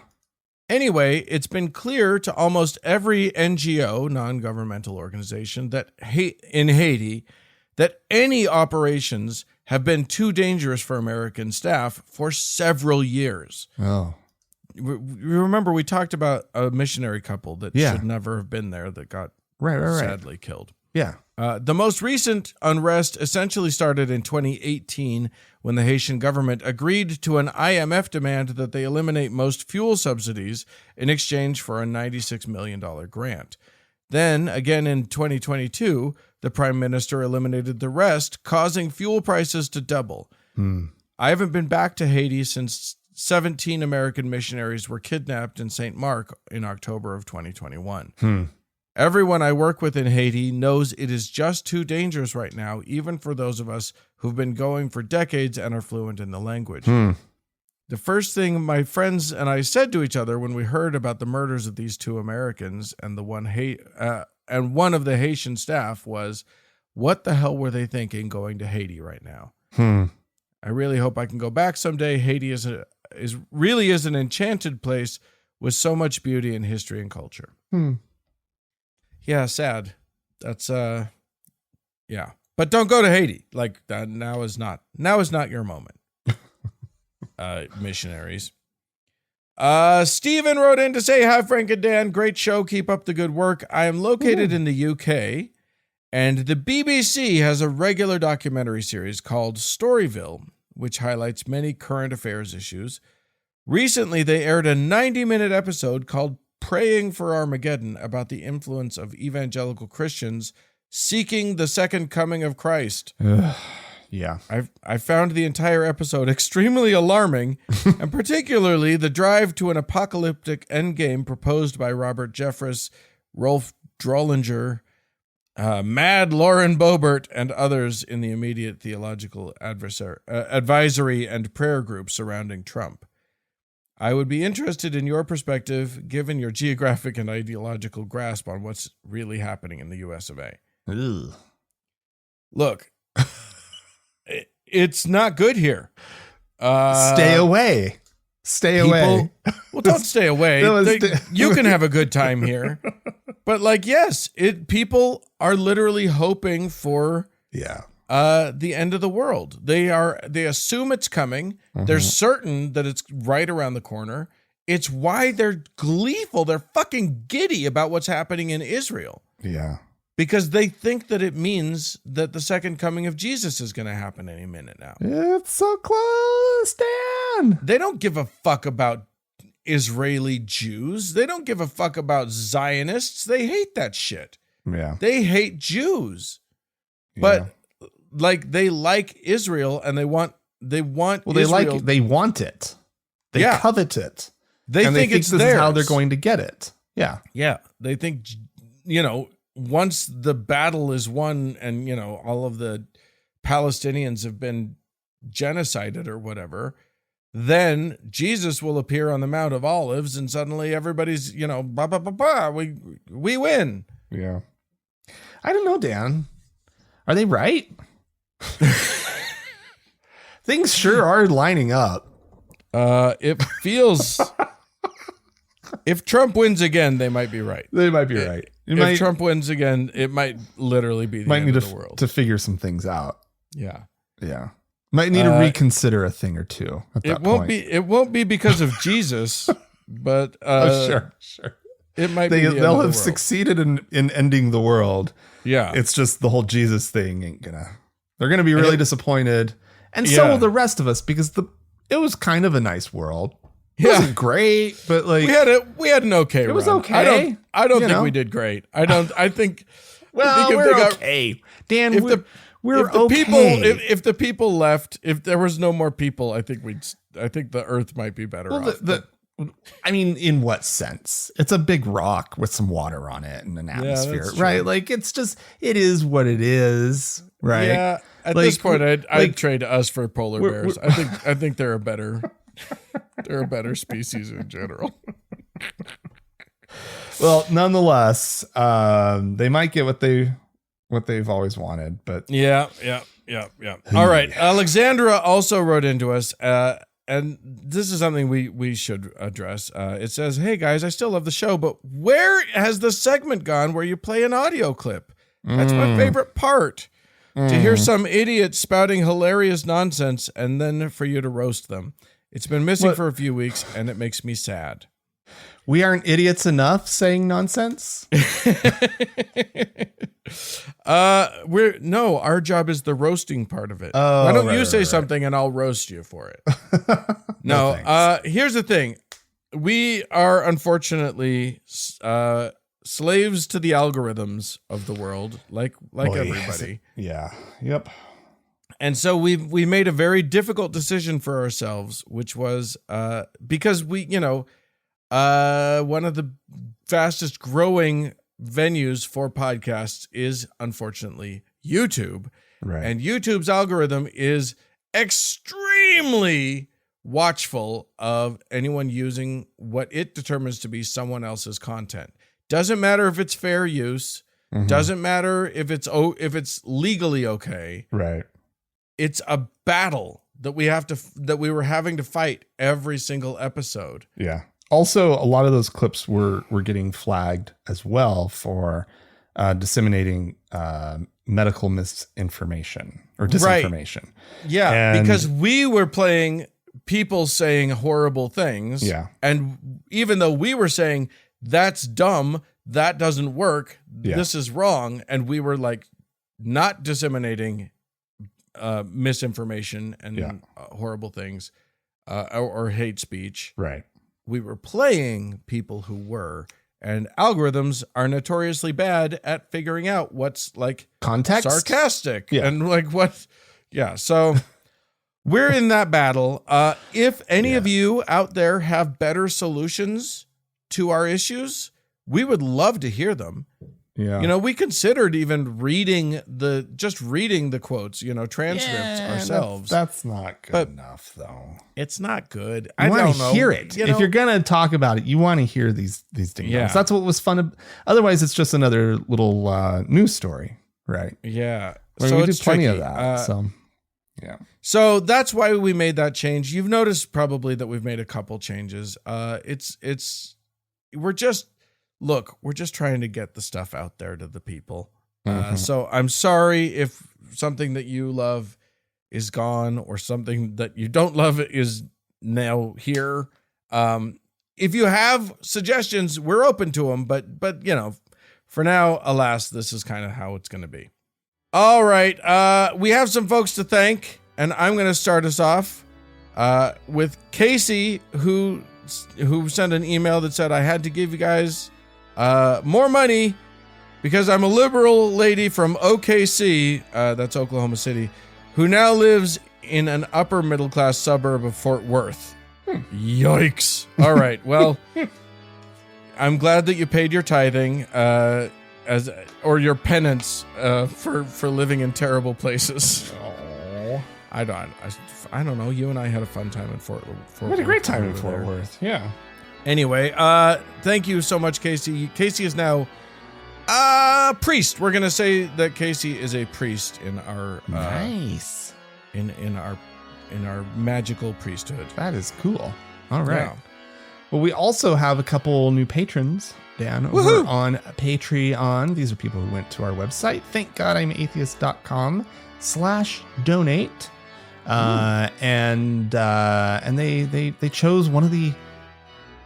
[SPEAKER 2] Anyway, it's been clear to almost every NGO, non-governmental organization, that in Haiti, that any operations have been too dangerous for American staff for several years.
[SPEAKER 1] Oh.
[SPEAKER 2] Remember, we talked about a missionary couple that should never have been there that got
[SPEAKER 1] Right.
[SPEAKER 2] sadly killed.
[SPEAKER 1] Yeah.
[SPEAKER 2] The most recent unrest essentially started in 2018 when the Haitian government agreed to an IMF demand that they eliminate most fuel subsidies in exchange for a $96 million grant. Then, again in 2022, the prime minister eliminated the rest, causing fuel prices to double. I haven't been back to Haiti since 17 American missionaries were kidnapped in St. Mark in October of 2021. Everyone I work with in Haiti knows it is just too dangerous right now, even for those of us who've been going for decades and are fluent in the language. The first thing my friends and I said to each other when we heard about the murders of these two Americans and one of the Haitian staff was, what the hell were they thinking going to Haiti right now? I really hope I can go back someday. Haiti is really an enchanted place with so much beauty and history and culture. Yeah, sad. That's yeah. But don't go to Haiti. Like now is not your moment. Missionaries. Steven wrote in to say, hi, Frank and Dan. Great show. Keep up the good work. I am located in the UK, and the BBC has a regular documentary series called Storyville, which highlights many current affairs issues. Recently, they aired a 90-minute episode called Praying for Armageddon about the influence of evangelical Christians seeking the second coming of Christ.
[SPEAKER 1] Yeah.
[SPEAKER 2] I found the entire episode extremely alarming, and particularly the drive to an apocalyptic endgame proposed by Robert Jeffress, Rolf Drollinger, Mad Lauren Boebert, and others in the immediate theological advisory and prayer group surrounding Trump. I would be interested in your perspective, given your geographic and ideological grasp on what's really happening in the US of A.
[SPEAKER 1] Ugh.
[SPEAKER 2] Look, it's not good here.
[SPEAKER 1] Stay away. Stay away.
[SPEAKER 2] Well, don't stay away. You can have a good time here. But yes, people are literally hoping for the end of the world. They assume it's coming. They're certain that it's right around the corner. It's why they're gleeful. They're fucking giddy about what's happening in Israel.
[SPEAKER 1] Yeah.
[SPEAKER 2] Because they think that it means that the second coming of Jesus is going to happen any minute now.
[SPEAKER 1] It's so close, Dan.
[SPEAKER 2] They don't give a fuck about Israeli Jews. They don't give a fuck about Zionists. They hate that shit.
[SPEAKER 1] Yeah.
[SPEAKER 2] They hate Jews. But they like Israel, and they want Israel.
[SPEAKER 1] They want it. They covet it.
[SPEAKER 2] They think it's
[SPEAKER 1] this
[SPEAKER 2] theirs.
[SPEAKER 1] is how they're going to get it. Yeah.
[SPEAKER 2] Yeah. They think, once the battle is won and, all of the Palestinians have been genocided or whatever, then Jesus will appear on the Mount of Olives and suddenly everybody's, we win.
[SPEAKER 1] Yeah. I don't know, Dan. Are they right? Things sure are lining up.
[SPEAKER 2] It feels... If Trump wins again, they might be right.
[SPEAKER 1] They might be right.
[SPEAKER 2] If Trump wins again, it might literally be the end of the world.
[SPEAKER 1] To figure some things out.
[SPEAKER 2] Yeah.
[SPEAKER 1] Yeah. Might need to reconsider a thing or two at that point.
[SPEAKER 2] It won't be because of Jesus, but
[SPEAKER 1] sure.
[SPEAKER 2] It might be.
[SPEAKER 1] They'll have succeeded in ending the world.
[SPEAKER 2] Yeah.
[SPEAKER 1] It's just the whole Jesus thing ain't gonna. They're gonna be really disappointed, and so will the rest of us, because it was kind of a nice world. It wasn't great, but we
[SPEAKER 2] had an okay run.
[SPEAKER 1] It was okay.
[SPEAKER 2] I don't think we did great. I think
[SPEAKER 1] we're okay. Dan, we're okay.
[SPEAKER 2] If the people left, if there was no more people, I think the earth might be better off.
[SPEAKER 1] In what sense? It's a big rock with some water on it and an atmosphere, right? It is what it is, right?
[SPEAKER 2] Yeah. At this point, I'd trade us for polar bears. I think they're a better species in general.
[SPEAKER 1] Well, nonetheless, they might get what they've always wanted, but
[SPEAKER 2] yeah. All right. Alexandra also wrote into us, and this is something we should address. It says, "Hey guys, I still love the show, but where has the segment gone where you play an audio clip? That's my favorite part. To hear some idiot spouting hilarious nonsense and then for you to roast them. It's been missing for a few weeks, and it makes me sad."
[SPEAKER 1] We aren't idiots enough saying nonsense.
[SPEAKER 2] Our job is the roasting part of it. Why don't you say something and I'll roast you for it? No, here's the thing. We are unfortunately slaves to the algorithms of the world, like everybody.
[SPEAKER 1] Yeah. Yep.
[SPEAKER 2] And so we made a very difficult decision for ourselves, which was because one of the fastest growing venues for podcasts is unfortunately YouTube.
[SPEAKER 1] Right.
[SPEAKER 2] And YouTube's algorithm is extremely watchful of anyone using what it determines to be someone else's content. Doesn't matter if it's fair use. Doesn't matter if it's legally okay.
[SPEAKER 1] Right.
[SPEAKER 2] It's a battle that we were having to fight every single episode.
[SPEAKER 1] Yeah. Also, a lot of those clips were getting flagged as well for disseminating medical misinformation or disinformation.
[SPEAKER 2] Right. Yeah,
[SPEAKER 1] And
[SPEAKER 2] because we were playing people saying horrible things.
[SPEAKER 1] Yeah.
[SPEAKER 2] And even though we were saying that's dumb, that doesn't work, this is wrong, and we were like not disseminating misinformation and horrible things or hate speech.
[SPEAKER 1] Right.
[SPEAKER 2] We were playing people who were, and algorithms are notoriously bad at figuring out what's like
[SPEAKER 1] Context?
[SPEAKER 2] sarcastic and like what. Yeah. So we're in that battle. If any of you out there have better solutions to our issues, we would love to hear them.
[SPEAKER 1] Yeah.
[SPEAKER 2] You know, we considered even reading the quotes, transcripts ourselves.
[SPEAKER 1] That's not good enough, though.
[SPEAKER 2] It's not good.
[SPEAKER 1] I want to hear it. If you're going to talk about it, you want to hear these ding-dongs.
[SPEAKER 2] Yeah.
[SPEAKER 1] That's what was fun. Otherwise, it's just another little news story, right?
[SPEAKER 2] Yeah.
[SPEAKER 1] I mean,
[SPEAKER 2] so
[SPEAKER 1] we
[SPEAKER 2] it's
[SPEAKER 1] did plenty
[SPEAKER 2] tricky.
[SPEAKER 1] of that. Yeah.
[SPEAKER 2] So that's why we made that change. You've noticed probably that we've made a couple changes. We're just trying to get the stuff out there to the people. So I'm sorry if something that you love is gone or something that you don't love is now here. If you have suggestions, we're open to them, but for now, alas, this is kind of how it's going to be. All right. We have some folks to thank, and I'm going to start us off with Casey, who sent an email that said, I had to give you guys more money because I'm a liberal lady from OKC, that's Oklahoma City, who now lives in an upper middle class suburb of Fort Worth. Yikes. All right. Well, I'm glad that you paid your tithing or your penance for living in terrible places.
[SPEAKER 1] Oh.
[SPEAKER 2] I don't know. You and I had a fun time in Fort Worth.
[SPEAKER 1] We had a great time in Fort Worth. Yeah.
[SPEAKER 2] Anyway, thank you so much, Casey. Casey is now priest. We're gonna say that Casey is a priest in our
[SPEAKER 1] nice
[SPEAKER 2] in our magical priesthood.
[SPEAKER 1] That is cool. All right.
[SPEAKER 2] Yeah.
[SPEAKER 1] Well, we also have a couple new patrons, Dan, over on Patreon. These are people who went to our website, thankgodimatheist.com/donate. And they chose one of the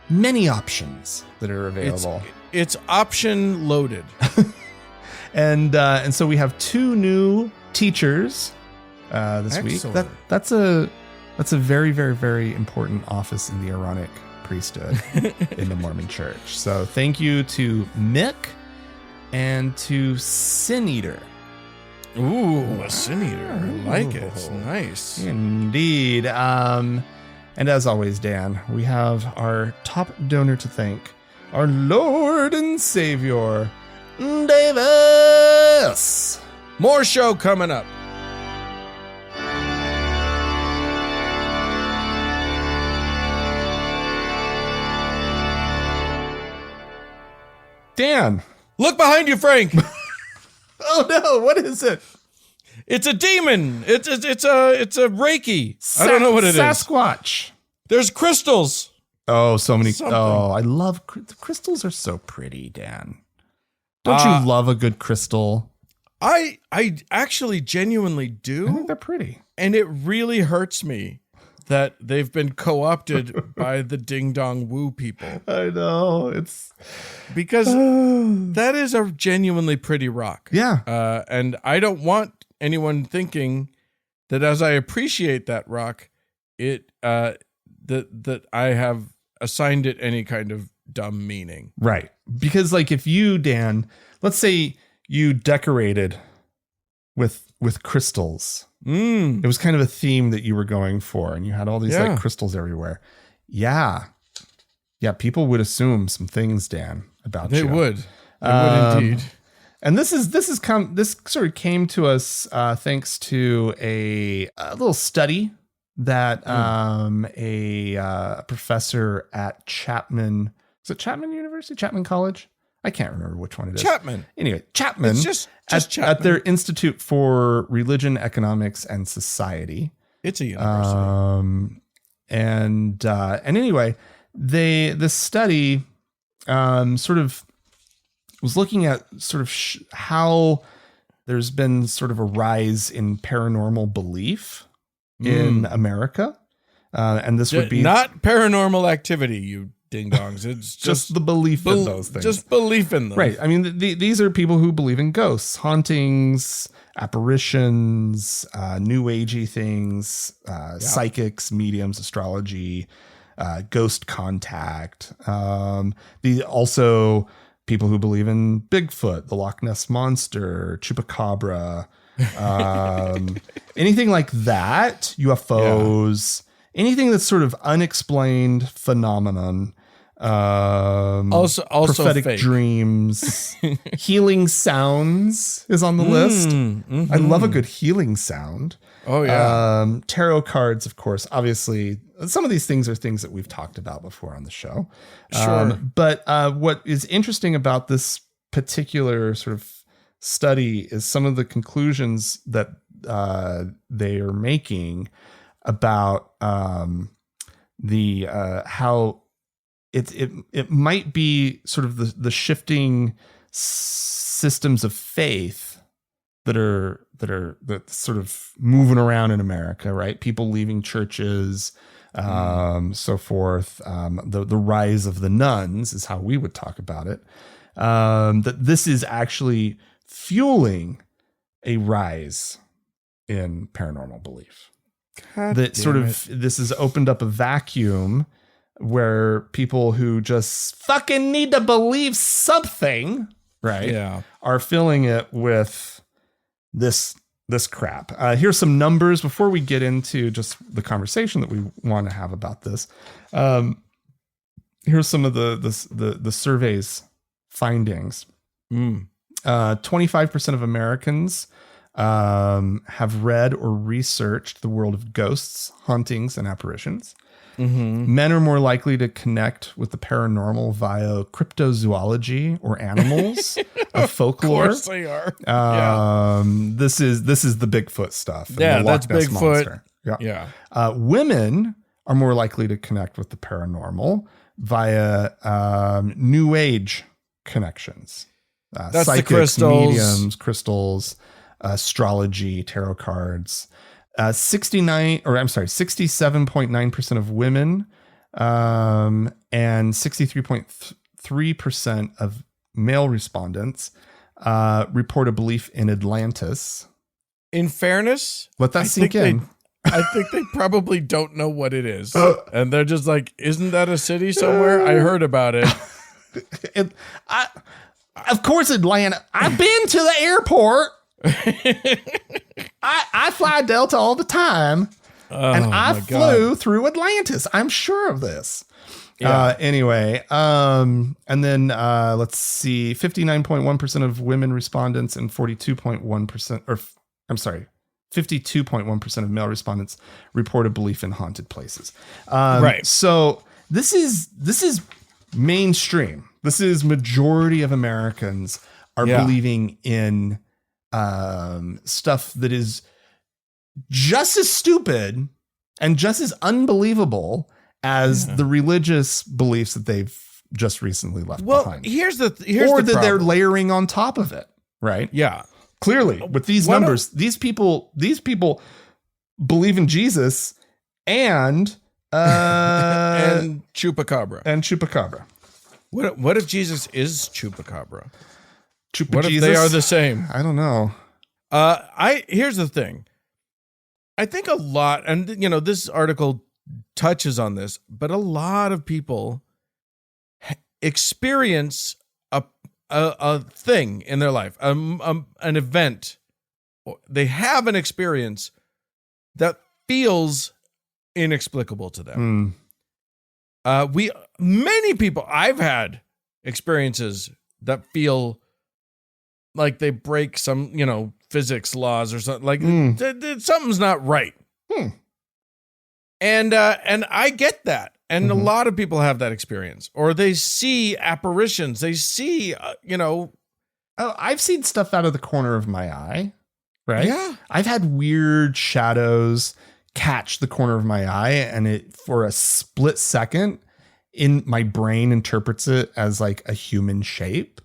[SPEAKER 1] many options that are available.
[SPEAKER 2] It's option loaded.
[SPEAKER 1] And so we have 2 new teachers this
[SPEAKER 2] Excellent.
[SPEAKER 1] week. That's a very, very, very important office in the Aaronic priesthood in the Mormon Church. So thank you to Mick and to Sin Eater.
[SPEAKER 2] Ooh, a sin eater. I like it. It's nice.
[SPEAKER 1] Indeed. And as always, Dan, we have our top donor to thank, our Lord and Savior, Davis.
[SPEAKER 2] More show coming up.
[SPEAKER 1] Dan.
[SPEAKER 2] Look behind you, Frank.
[SPEAKER 1] Oh no, what is it?
[SPEAKER 2] It's a demon. It's a Reiki. I don't know what it is.
[SPEAKER 1] Sasquatch.
[SPEAKER 2] There's crystals.
[SPEAKER 1] Oh, so many.
[SPEAKER 2] Something.
[SPEAKER 1] Oh, I love the crystals are so pretty, Dan. Don't you love a good crystal?
[SPEAKER 2] I actually genuinely do.
[SPEAKER 1] I think they're pretty.
[SPEAKER 2] And it really hurts me that they've been co-opted by the ding dong woo people.
[SPEAKER 1] I know. It's
[SPEAKER 2] because that is a genuinely pretty rock.
[SPEAKER 1] Yeah.
[SPEAKER 2] And I don't want anyone thinking that as I appreciate that rock, that I have assigned it any kind of dumb meaning.
[SPEAKER 1] Right. Because like if you, Dan, let's say you decorated with crystals. It was kind of a theme that you were going for, and you had all these like crystals everywhere. Yeah. Yeah, people would assume some things, Dan, about
[SPEAKER 2] you.
[SPEAKER 1] They
[SPEAKER 2] would indeed.
[SPEAKER 1] And this sort of came to us thanks to a little study that a professor at Chapman, is it Chapman University, Chapman College? I can't remember which one it is.
[SPEAKER 2] Chapman.
[SPEAKER 1] Anyway, Chapman.
[SPEAKER 2] It's just
[SPEAKER 1] at
[SPEAKER 2] Chapman.
[SPEAKER 1] their Institute for Religion, Economics, and Society.
[SPEAKER 2] It's a university.
[SPEAKER 1] And anyway, this study sort of was looking at sort of how there's been sort of a rise in paranormal belief in America. And this would be
[SPEAKER 2] not paranormal activity, you ding dongs. It's
[SPEAKER 1] just the belief in those things.
[SPEAKER 2] Just belief in them.
[SPEAKER 1] Right. I mean, these are people who believe in ghosts, hauntings, apparitions, new agey things, psychics, mediums, astrology, ghost contact. Also people who believe in Bigfoot, the Loch Ness Monster, Chupacabra, anything like that, UFOs, anything that's sort of unexplained phenomenon.
[SPEAKER 2] Also
[SPEAKER 1] prophetic
[SPEAKER 2] fake.
[SPEAKER 1] dreams, healing sounds is on the list. I love a good healing sound.
[SPEAKER 2] Oh yeah.
[SPEAKER 1] Tarot cards, of course. Obviously, some of these things are things that we've talked about before on the show.
[SPEAKER 2] Sure.
[SPEAKER 1] But what is interesting about this particular sort of study is some of the conclusions that they are making about the how it might be sort of the shifting systems of faith that's sort of moving around in America, right? People leaving churches, so forth. The rise of the nuns is how we would talk about it. That this is actually fueling a rise in paranormal belief. This has opened up a vacuum where people who just fucking need to believe something, right?
[SPEAKER 2] Yeah.
[SPEAKER 1] Are filling it with this crap. Here's some numbers before we get into just the conversation that we want to have about this. Here's some of the survey's findings. 25% of Americans have read or researched the world of ghosts, hauntings, and apparitions. Men are more likely to connect with the paranormal via cryptozoology or animals of folklore.
[SPEAKER 2] Of course they are.
[SPEAKER 1] This is the Bigfoot stuff.
[SPEAKER 2] Yeah, that's Bigfoot.
[SPEAKER 1] Monster.
[SPEAKER 2] Yeah.
[SPEAKER 1] Women are more likely to connect with the paranormal via New Age connections.
[SPEAKER 2] That's
[SPEAKER 1] psychics,
[SPEAKER 2] the crystals.
[SPEAKER 1] mediums, crystals, astrology, tarot cards. 67.9% of women, and 63.3% of male respondents report a belief in Atlantis.
[SPEAKER 2] In fairness,
[SPEAKER 1] Let that sink in.
[SPEAKER 2] I think they probably don't know what it is. And they're just like, isn't that a city somewhere? I heard about it.
[SPEAKER 1] Of course, Atlanta. I've been to the airport. I fly Delta all the time, and I flew through Atlantis. I'm sure of this. Anyway, and then let's see, 59.1% of women respondents and 52.1% of male respondents report a belief in haunted places.
[SPEAKER 2] Right.
[SPEAKER 1] So this is mainstream. This is majority of Americans are believing in stuff that is just as stupid and just as unbelievable as the religious beliefs that they've just recently left behind.
[SPEAKER 2] Here's the
[SPEAKER 1] they're layering on top of it, right?
[SPEAKER 2] Yeah.
[SPEAKER 1] Clearly, with these numbers, these people believe in Jesus and
[SPEAKER 2] and Chupacabra. What if Jesus is Chupacabra? What if they are the same?
[SPEAKER 1] I don't know.
[SPEAKER 2] Here's the thing. I think a lot, and this article touches on this, but a lot of people experience a thing in their life, an event. They have an experience that feels inexplicable to them. Many people, I've had experiences that feel like they break some, physics laws or something. Like something's not right. And I get that. And a lot of people have that experience, or they see apparitions. They see, Oh,
[SPEAKER 1] I've seen stuff out of the corner of my eye, right?
[SPEAKER 2] Yeah.
[SPEAKER 1] I've had weird shadows catch the corner of my eye, and it for a split second in my brain interprets it as like a human shape.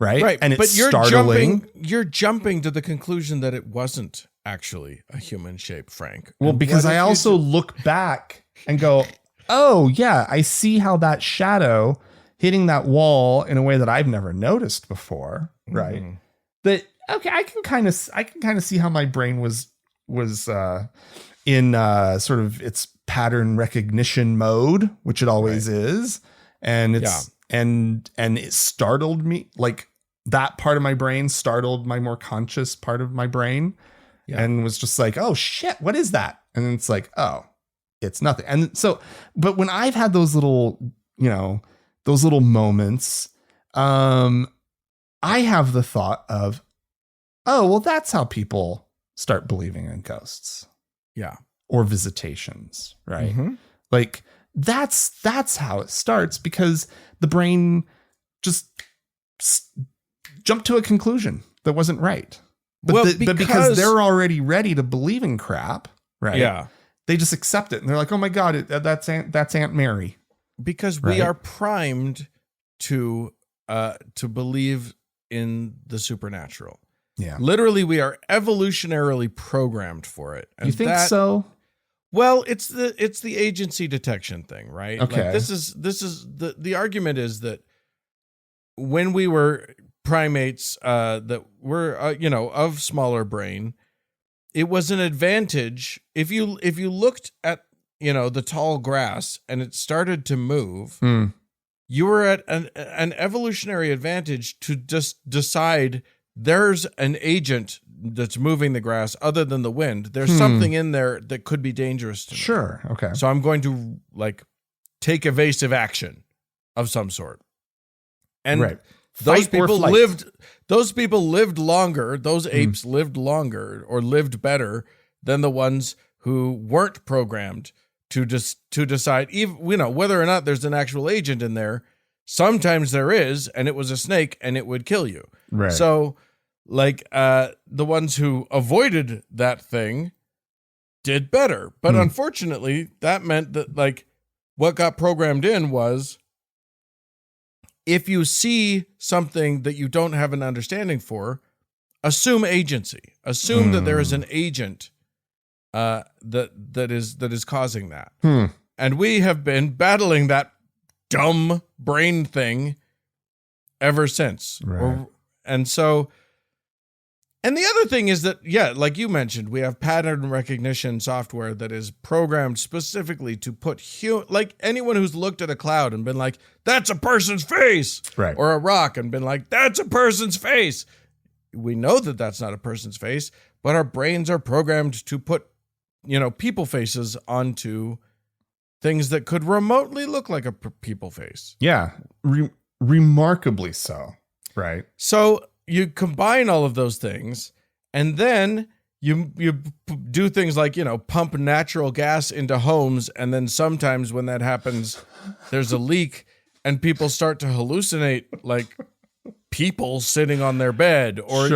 [SPEAKER 1] Right. And it's startling.
[SPEAKER 2] You're jumping to the conclusion that it wasn't actually a human shape, Frank.
[SPEAKER 1] Well,
[SPEAKER 2] And
[SPEAKER 1] because
[SPEAKER 2] what
[SPEAKER 1] I
[SPEAKER 2] if you
[SPEAKER 1] also look back and go, oh yeah, I see how that shadow hitting that wall in a way that I've never noticed before. Right.
[SPEAKER 2] Mhm.
[SPEAKER 1] That, okay, I can kind of see how my brain was in sort of its pattern recognition mode, which it always is. And it's, and it startled me. Like that part of my brain startled my more conscious part of my brain and was just like, oh shit, what is that? And then it's like, oh, it's nothing. And so, but when I've had those little, those little moments, I have the thought of, oh, well, that's how people start believing in ghosts.
[SPEAKER 2] Yeah.
[SPEAKER 1] Or visitations, right?
[SPEAKER 2] Mm-hmm.
[SPEAKER 1] Like that's how it starts, because the brain just jumped to a conclusion that wasn't right. But, but because they're already ready to believe in crap, right?
[SPEAKER 2] Yeah.
[SPEAKER 1] They just accept it. And they're like, oh my God, that's Aunt Mary.
[SPEAKER 2] Because we are primed to believe in the supernatural.
[SPEAKER 1] Yeah.
[SPEAKER 2] Literally, we are evolutionarily programmed for it. And
[SPEAKER 1] you think so?
[SPEAKER 2] Well, it's the agency detection thing, right?
[SPEAKER 1] Okay.
[SPEAKER 2] Like this is the argument is that when we were primates that were of smaller brain, it was an advantage if you looked at the tall grass and it started to move, you were at an evolutionary advantage to just decide there's an agent that's moving the grass other than the wind. There's something in there that could be dangerous to me.
[SPEAKER 1] Sure. Okay.
[SPEAKER 2] So I'm going to take evasive action of some sort. And those people lived longer. Those apes lived longer or lived better than the ones who weren't programmed to decide, even, whether or not there's an actual agent in there. Sometimes there is, and it was a snake and it would kill you.
[SPEAKER 1] Right.
[SPEAKER 2] So the ones who avoided that thing did better. But unfortunately, that meant that what got programmed in was, if you see something that you don't have an understanding for, assume agency. Assume that there is an agent that is causing that. And we have been battling that dumb brain thing ever since.
[SPEAKER 1] Right.
[SPEAKER 2] And the other thing is that, like you mentioned, we have pattern recognition software that is programmed specifically to put anyone who's looked at a cloud and been like, that's a person's face,
[SPEAKER 1] right?
[SPEAKER 2] Or a rock and been like, that's a person's face. We know that that's not a person's face, but our brains are programmed to put, people faces onto things that could remotely look like a people face.
[SPEAKER 1] Yeah. Remarkably so. Right.
[SPEAKER 2] So you combine all of those things, and then you do things like, pump natural gas into homes. And then sometimes when that happens, there's a leak and people start to hallucinate like people sitting on their bed, or,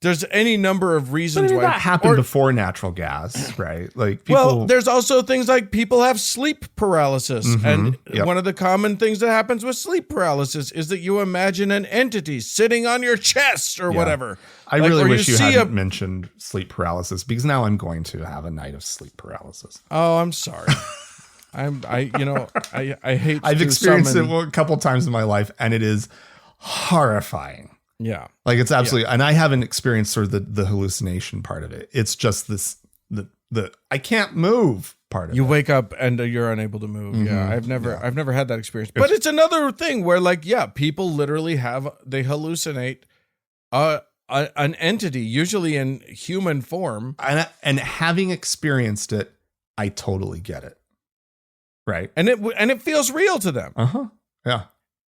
[SPEAKER 2] there's any number of reasons why
[SPEAKER 1] that happened before natural gas, right? Like people,
[SPEAKER 2] there's also things like people have sleep paralysis. And one of the common things that happens with sleep paralysis is that you imagine an entity sitting on your chest or whatever.
[SPEAKER 1] I really wish you hadn't mentioned sleep paralysis, because now I'm going to have a night of sleep paralysis.
[SPEAKER 2] Oh, I'm sorry. I hate.
[SPEAKER 1] I've experienced it a couple times in my life, and it is horrifying.
[SPEAKER 2] Yeah.
[SPEAKER 1] Like it's absolutely, and I haven't experienced sort of the hallucination part of it. It's just the I can't move part of it.
[SPEAKER 2] You wake up and you're unable to move. Yeah. I've never had that experience, but it's another thing where people literally they hallucinate an entity, usually in human form.
[SPEAKER 1] And having experienced it, I totally get it. Right.
[SPEAKER 2] And it feels real to them.
[SPEAKER 1] Yeah.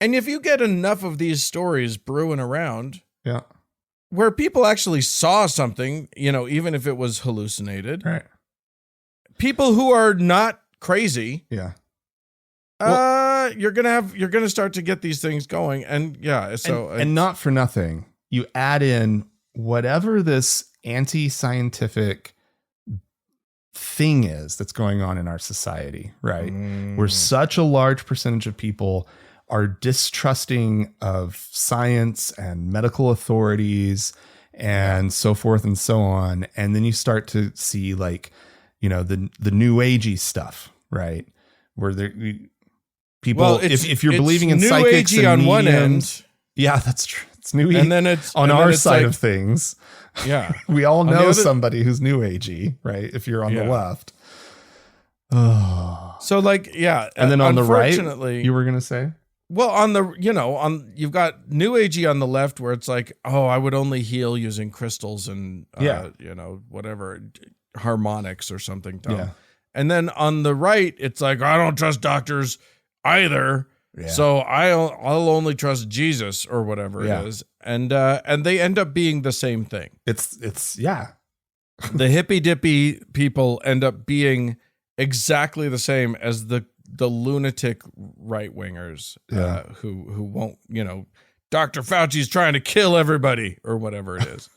[SPEAKER 2] And if you get enough of these stories brewing around,
[SPEAKER 1] where
[SPEAKER 2] people actually saw something, even if it was hallucinated,
[SPEAKER 1] right?
[SPEAKER 2] People who are not crazy,
[SPEAKER 1] you're
[SPEAKER 2] gonna start to get these things going, and and
[SPEAKER 1] not for nothing, you add in whatever this anti-scientific thing is that's going on in our society, right? Where
[SPEAKER 2] Mm.
[SPEAKER 1] such a large percentage of people are distrusting of science and medical authorities and so forth and so on. And then you start to see like, the new agey stuff, right? Where people,
[SPEAKER 2] Well,
[SPEAKER 1] if you're
[SPEAKER 2] it's
[SPEAKER 1] believing in
[SPEAKER 2] new
[SPEAKER 1] psychics
[SPEAKER 2] agey
[SPEAKER 1] and
[SPEAKER 2] on one
[SPEAKER 1] mediums-
[SPEAKER 2] end,
[SPEAKER 1] yeah, that's true. It's new
[SPEAKER 2] and then it's
[SPEAKER 1] on
[SPEAKER 2] and then
[SPEAKER 1] our
[SPEAKER 2] it's
[SPEAKER 1] side
[SPEAKER 2] like-
[SPEAKER 1] of things.
[SPEAKER 2] Yeah,
[SPEAKER 1] We all
[SPEAKER 2] the
[SPEAKER 1] know
[SPEAKER 2] other-
[SPEAKER 1] somebody who's new agey, right? If you're on the
[SPEAKER 2] Yeah.
[SPEAKER 1] left. Oh.
[SPEAKER 2] So like, yeah,
[SPEAKER 1] And then on the right,
[SPEAKER 2] unfortunately,
[SPEAKER 1] you were going to say?
[SPEAKER 2] well, on the you've got new agey on the left where it's like, oh, I would only heal using crystals and whatever harmonics or something dumb.
[SPEAKER 1] Yeah.
[SPEAKER 2] And then on the right, it's like, I don't trust doctors either.
[SPEAKER 1] Yeah.
[SPEAKER 2] So I'll only trust Jesus or whatever
[SPEAKER 1] Yeah.
[SPEAKER 2] it is. And they end up being the same thing.
[SPEAKER 1] It's yeah.
[SPEAKER 2] The hippy dippy people end up being exactly the same as the lunatic right wingers
[SPEAKER 1] Yeah.
[SPEAKER 2] who won't, Dr. Fauci's trying to kill everybody or whatever it is.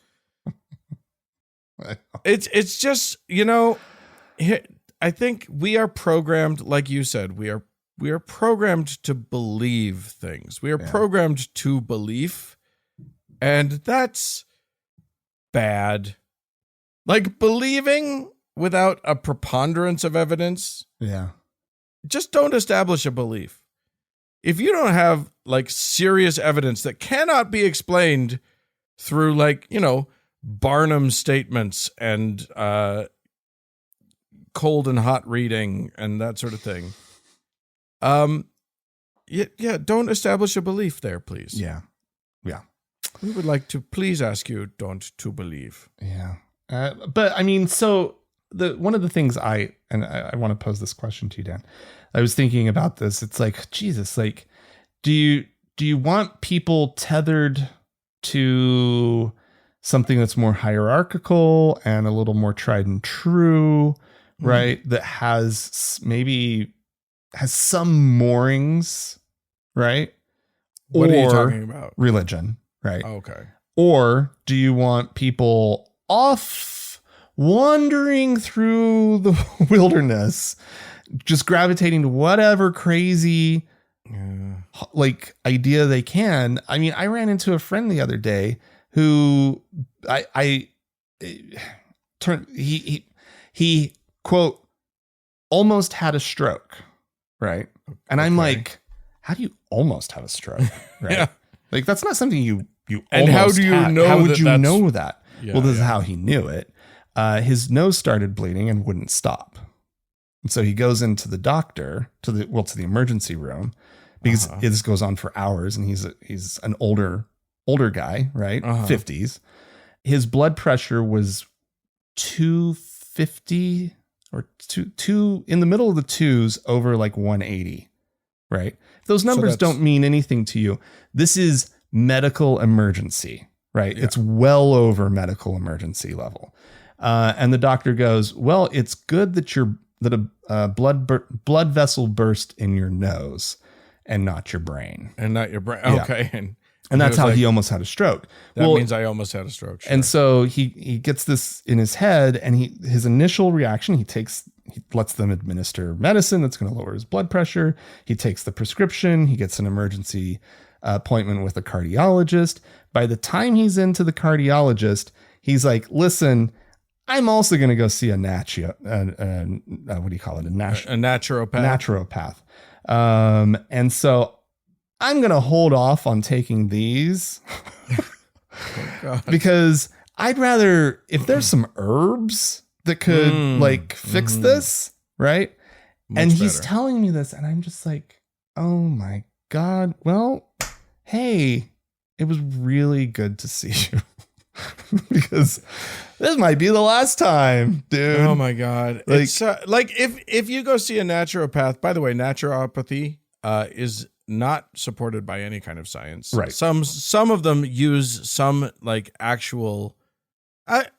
[SPEAKER 2] It's just, I think we are programmed, like you said, we are programmed to believe things. We are programmed to belief, and that's bad. Like believing without a preponderance of evidence,
[SPEAKER 1] Yeah.
[SPEAKER 2] just don't establish a belief. If you don't have like serious evidence that cannot be explained through like, Barnum statements and cold and hot reading and that sort of thing. Don't establish a belief there, please.
[SPEAKER 1] Yeah. Yeah.
[SPEAKER 2] We would like to please ask you don't to believe.
[SPEAKER 1] Yeah. But I mean, so one of the things I want to pose this question to you, Dan. I was thinking about this. It's like, Jesus, like, do you want people tethered to something that's more hierarchical and a little more tried and true, right? That has some moorings, right?
[SPEAKER 2] What are you
[SPEAKER 1] Or
[SPEAKER 2] talking about?
[SPEAKER 1] religion, right?
[SPEAKER 2] Okay.
[SPEAKER 1] Or do you want people off wandering through the wilderness, just gravitating to whatever crazy like idea they can? I mean, I ran into a friend the other day who he quote almost had a stroke, right? And I'm
[SPEAKER 2] Okay.
[SPEAKER 1] like, how do you almost have a stroke, right?
[SPEAKER 2] Yeah.
[SPEAKER 1] Like that's not something you
[SPEAKER 2] And how
[SPEAKER 1] almost
[SPEAKER 2] do you
[SPEAKER 1] had.
[SPEAKER 2] know
[SPEAKER 1] How would
[SPEAKER 2] that
[SPEAKER 1] you
[SPEAKER 2] that's-
[SPEAKER 1] know that?
[SPEAKER 2] Yeah,
[SPEAKER 1] Well, this is
[SPEAKER 2] yeah.
[SPEAKER 1] how he knew it. His nose started bleeding and wouldn't stop. And so he goes into the doctor to the emergency room because this goes on for hours, and he's an older guy, right? 50s. His blood pressure was 250 or two in the middle of the twos over like 180, right? Those numbers
[SPEAKER 2] that's-
[SPEAKER 1] don't mean anything to you. This is medical emergency, right?
[SPEAKER 2] Yeah.
[SPEAKER 1] It's well over medical emergency level. And the doctor goes, well, it's good that a blood vessel burst in your nose and not your brain.
[SPEAKER 2] And not your brain.
[SPEAKER 1] Yeah.
[SPEAKER 2] Okay.
[SPEAKER 1] And that's
[SPEAKER 2] was
[SPEAKER 1] how
[SPEAKER 2] like,
[SPEAKER 1] he almost had a stroke.
[SPEAKER 2] That means I almost had a stroke. Sure.
[SPEAKER 1] And so he gets this in his head, and his initial reaction, he lets them administer medicine that's going to lower his blood pressure. He takes the prescription. He gets an emergency appointment with a cardiologist. By the time he's into the cardiologist, he's like, listen, I'm also going to go see a what do you call it? A
[SPEAKER 2] naturopath.
[SPEAKER 1] naturopath. And so I'm going to hold off on taking these because I'd rather, if there's some herbs that could like fix this, right?
[SPEAKER 2] Much
[SPEAKER 1] and he's
[SPEAKER 2] better.
[SPEAKER 1] telling me this, and I'm just like, oh my God. Well, hey, it was really good to see you. Because this might be the last time, dude.
[SPEAKER 2] Oh my God.
[SPEAKER 1] Like-
[SPEAKER 2] It's like if you go see a naturopath, by the way, naturopathy is not supported by any kind of science.
[SPEAKER 1] Right.
[SPEAKER 2] Some of them use some like actual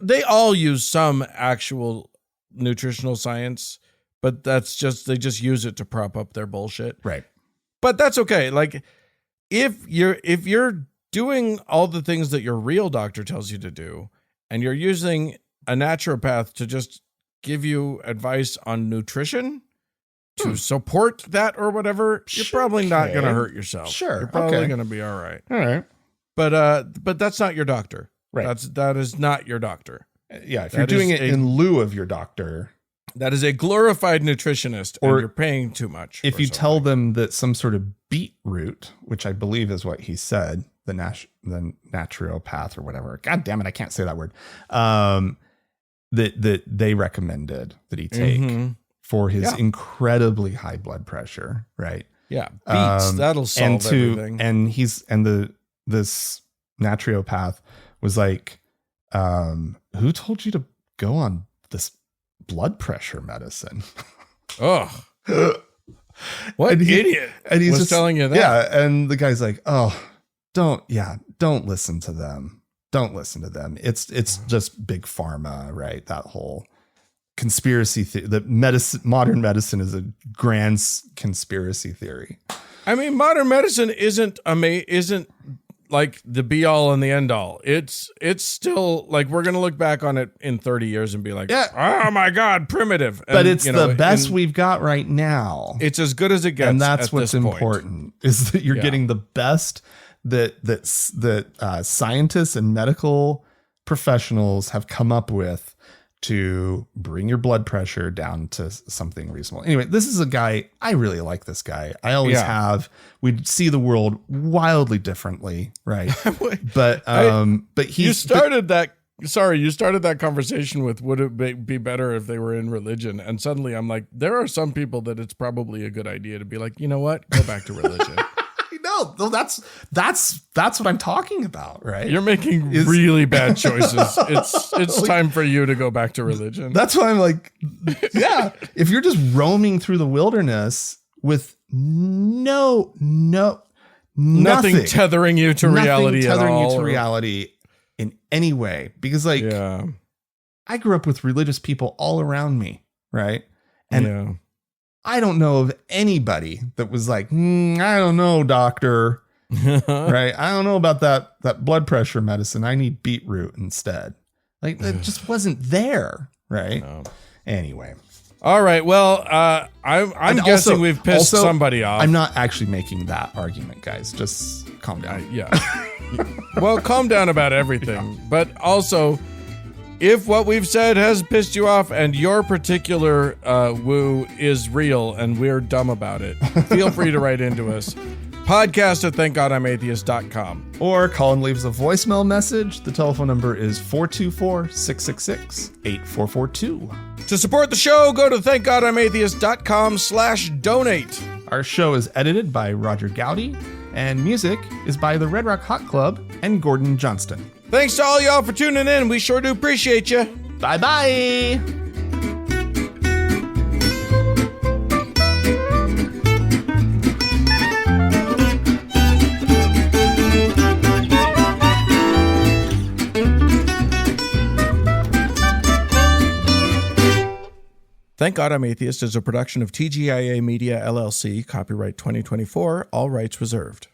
[SPEAKER 2] they all use some actual nutritional science, but they just use it to prop up their bullshit.
[SPEAKER 1] Right.
[SPEAKER 2] But that's okay. Like if you're doing all the things that your real doctor tells you to do, and you're using a naturopath to just give you advice on nutrition to support that or whatever, you're probably not going to hurt yourself.
[SPEAKER 1] Sure.
[SPEAKER 2] You're probably going to be all right.
[SPEAKER 1] All right.
[SPEAKER 2] But that's not your doctor.
[SPEAKER 1] Right.
[SPEAKER 2] That is not your doctor.
[SPEAKER 1] Yeah. If you're doing it in lieu of your doctor,
[SPEAKER 2] that is a glorified nutritionist, or you're paying too much.
[SPEAKER 1] If you tell them that some sort of beetroot, which I believe is what he said, the naturopath or whatever. God damn it, I can't say that word. That they recommended that he take for his incredibly high blood pressure, right?
[SPEAKER 2] Yeah, beets, that'll solve everything.
[SPEAKER 1] And this naturopath was like, who told you to go on this blood pressure medicine?
[SPEAKER 2] Oh, what idiot!
[SPEAKER 1] And he's just
[SPEAKER 2] telling you that.
[SPEAKER 1] Yeah, and the guy's like, "Oh, don't listen to them. Don't listen to them. It's just big pharma, right? That whole conspiracy theory. That modern medicine is a grand conspiracy theory.
[SPEAKER 2] I mean, modern medicine isn't like the be all and the end all. It's still like, we're going to look back on it in 30 years and be like, oh my God, primitive.
[SPEAKER 1] But it's the best we've got right now.
[SPEAKER 2] It's as good as it gets.
[SPEAKER 1] And that's what's important, is that you're getting the best that scientists and medical professionals have come up with to bring your blood pressure down to something reasonable. Anyway, this is a guy, I really like this guy. I always have. We see the world wildly differently, right? But you started that conversation with, would it be better if they were in religion? And suddenly I'm like, there are some people that it's probably a good idea to be like, you know what? Go back to religion. No, that's what I'm talking about, right?
[SPEAKER 2] You're making really bad choices. It's time for you to go back to religion.
[SPEAKER 1] That's why I'm like, yeah. If you're just roaming through the wilderness with nothing
[SPEAKER 2] tethering you to reality
[SPEAKER 1] in any way, because I grew up with religious people all around me, right? And I don't know of anybody that was like, I don't know, doctor, right? I don't know about that blood pressure medicine. I need beetroot instead. Like, that just wasn't there, right? No. Anyway.
[SPEAKER 2] All right. Well, I'm guessing we've pissed somebody off.
[SPEAKER 1] I'm not actually making that argument, guys. Just calm down.
[SPEAKER 2] Well, calm down about everything. But also, if what we've said has pissed you off and your particular woo is real and we're dumb about it, feel free to write into us. podcast@thankgodimatheist.com.
[SPEAKER 1] Or Colin leaves a voicemail message. The telephone number is 424-666-8442.
[SPEAKER 2] To support the show, go to thankgodimatheist.com/donate.
[SPEAKER 1] Our show is edited by Roger Gowdy, and music is by the Red Rock Hot Club and Gordon Johnston.
[SPEAKER 2] Thanks to all y'all for tuning in. We sure do appreciate you.
[SPEAKER 1] Bye-bye.
[SPEAKER 2] Thank God I'm Atheist is a production of TGIA Media, LLC, copyright 2024, all rights reserved.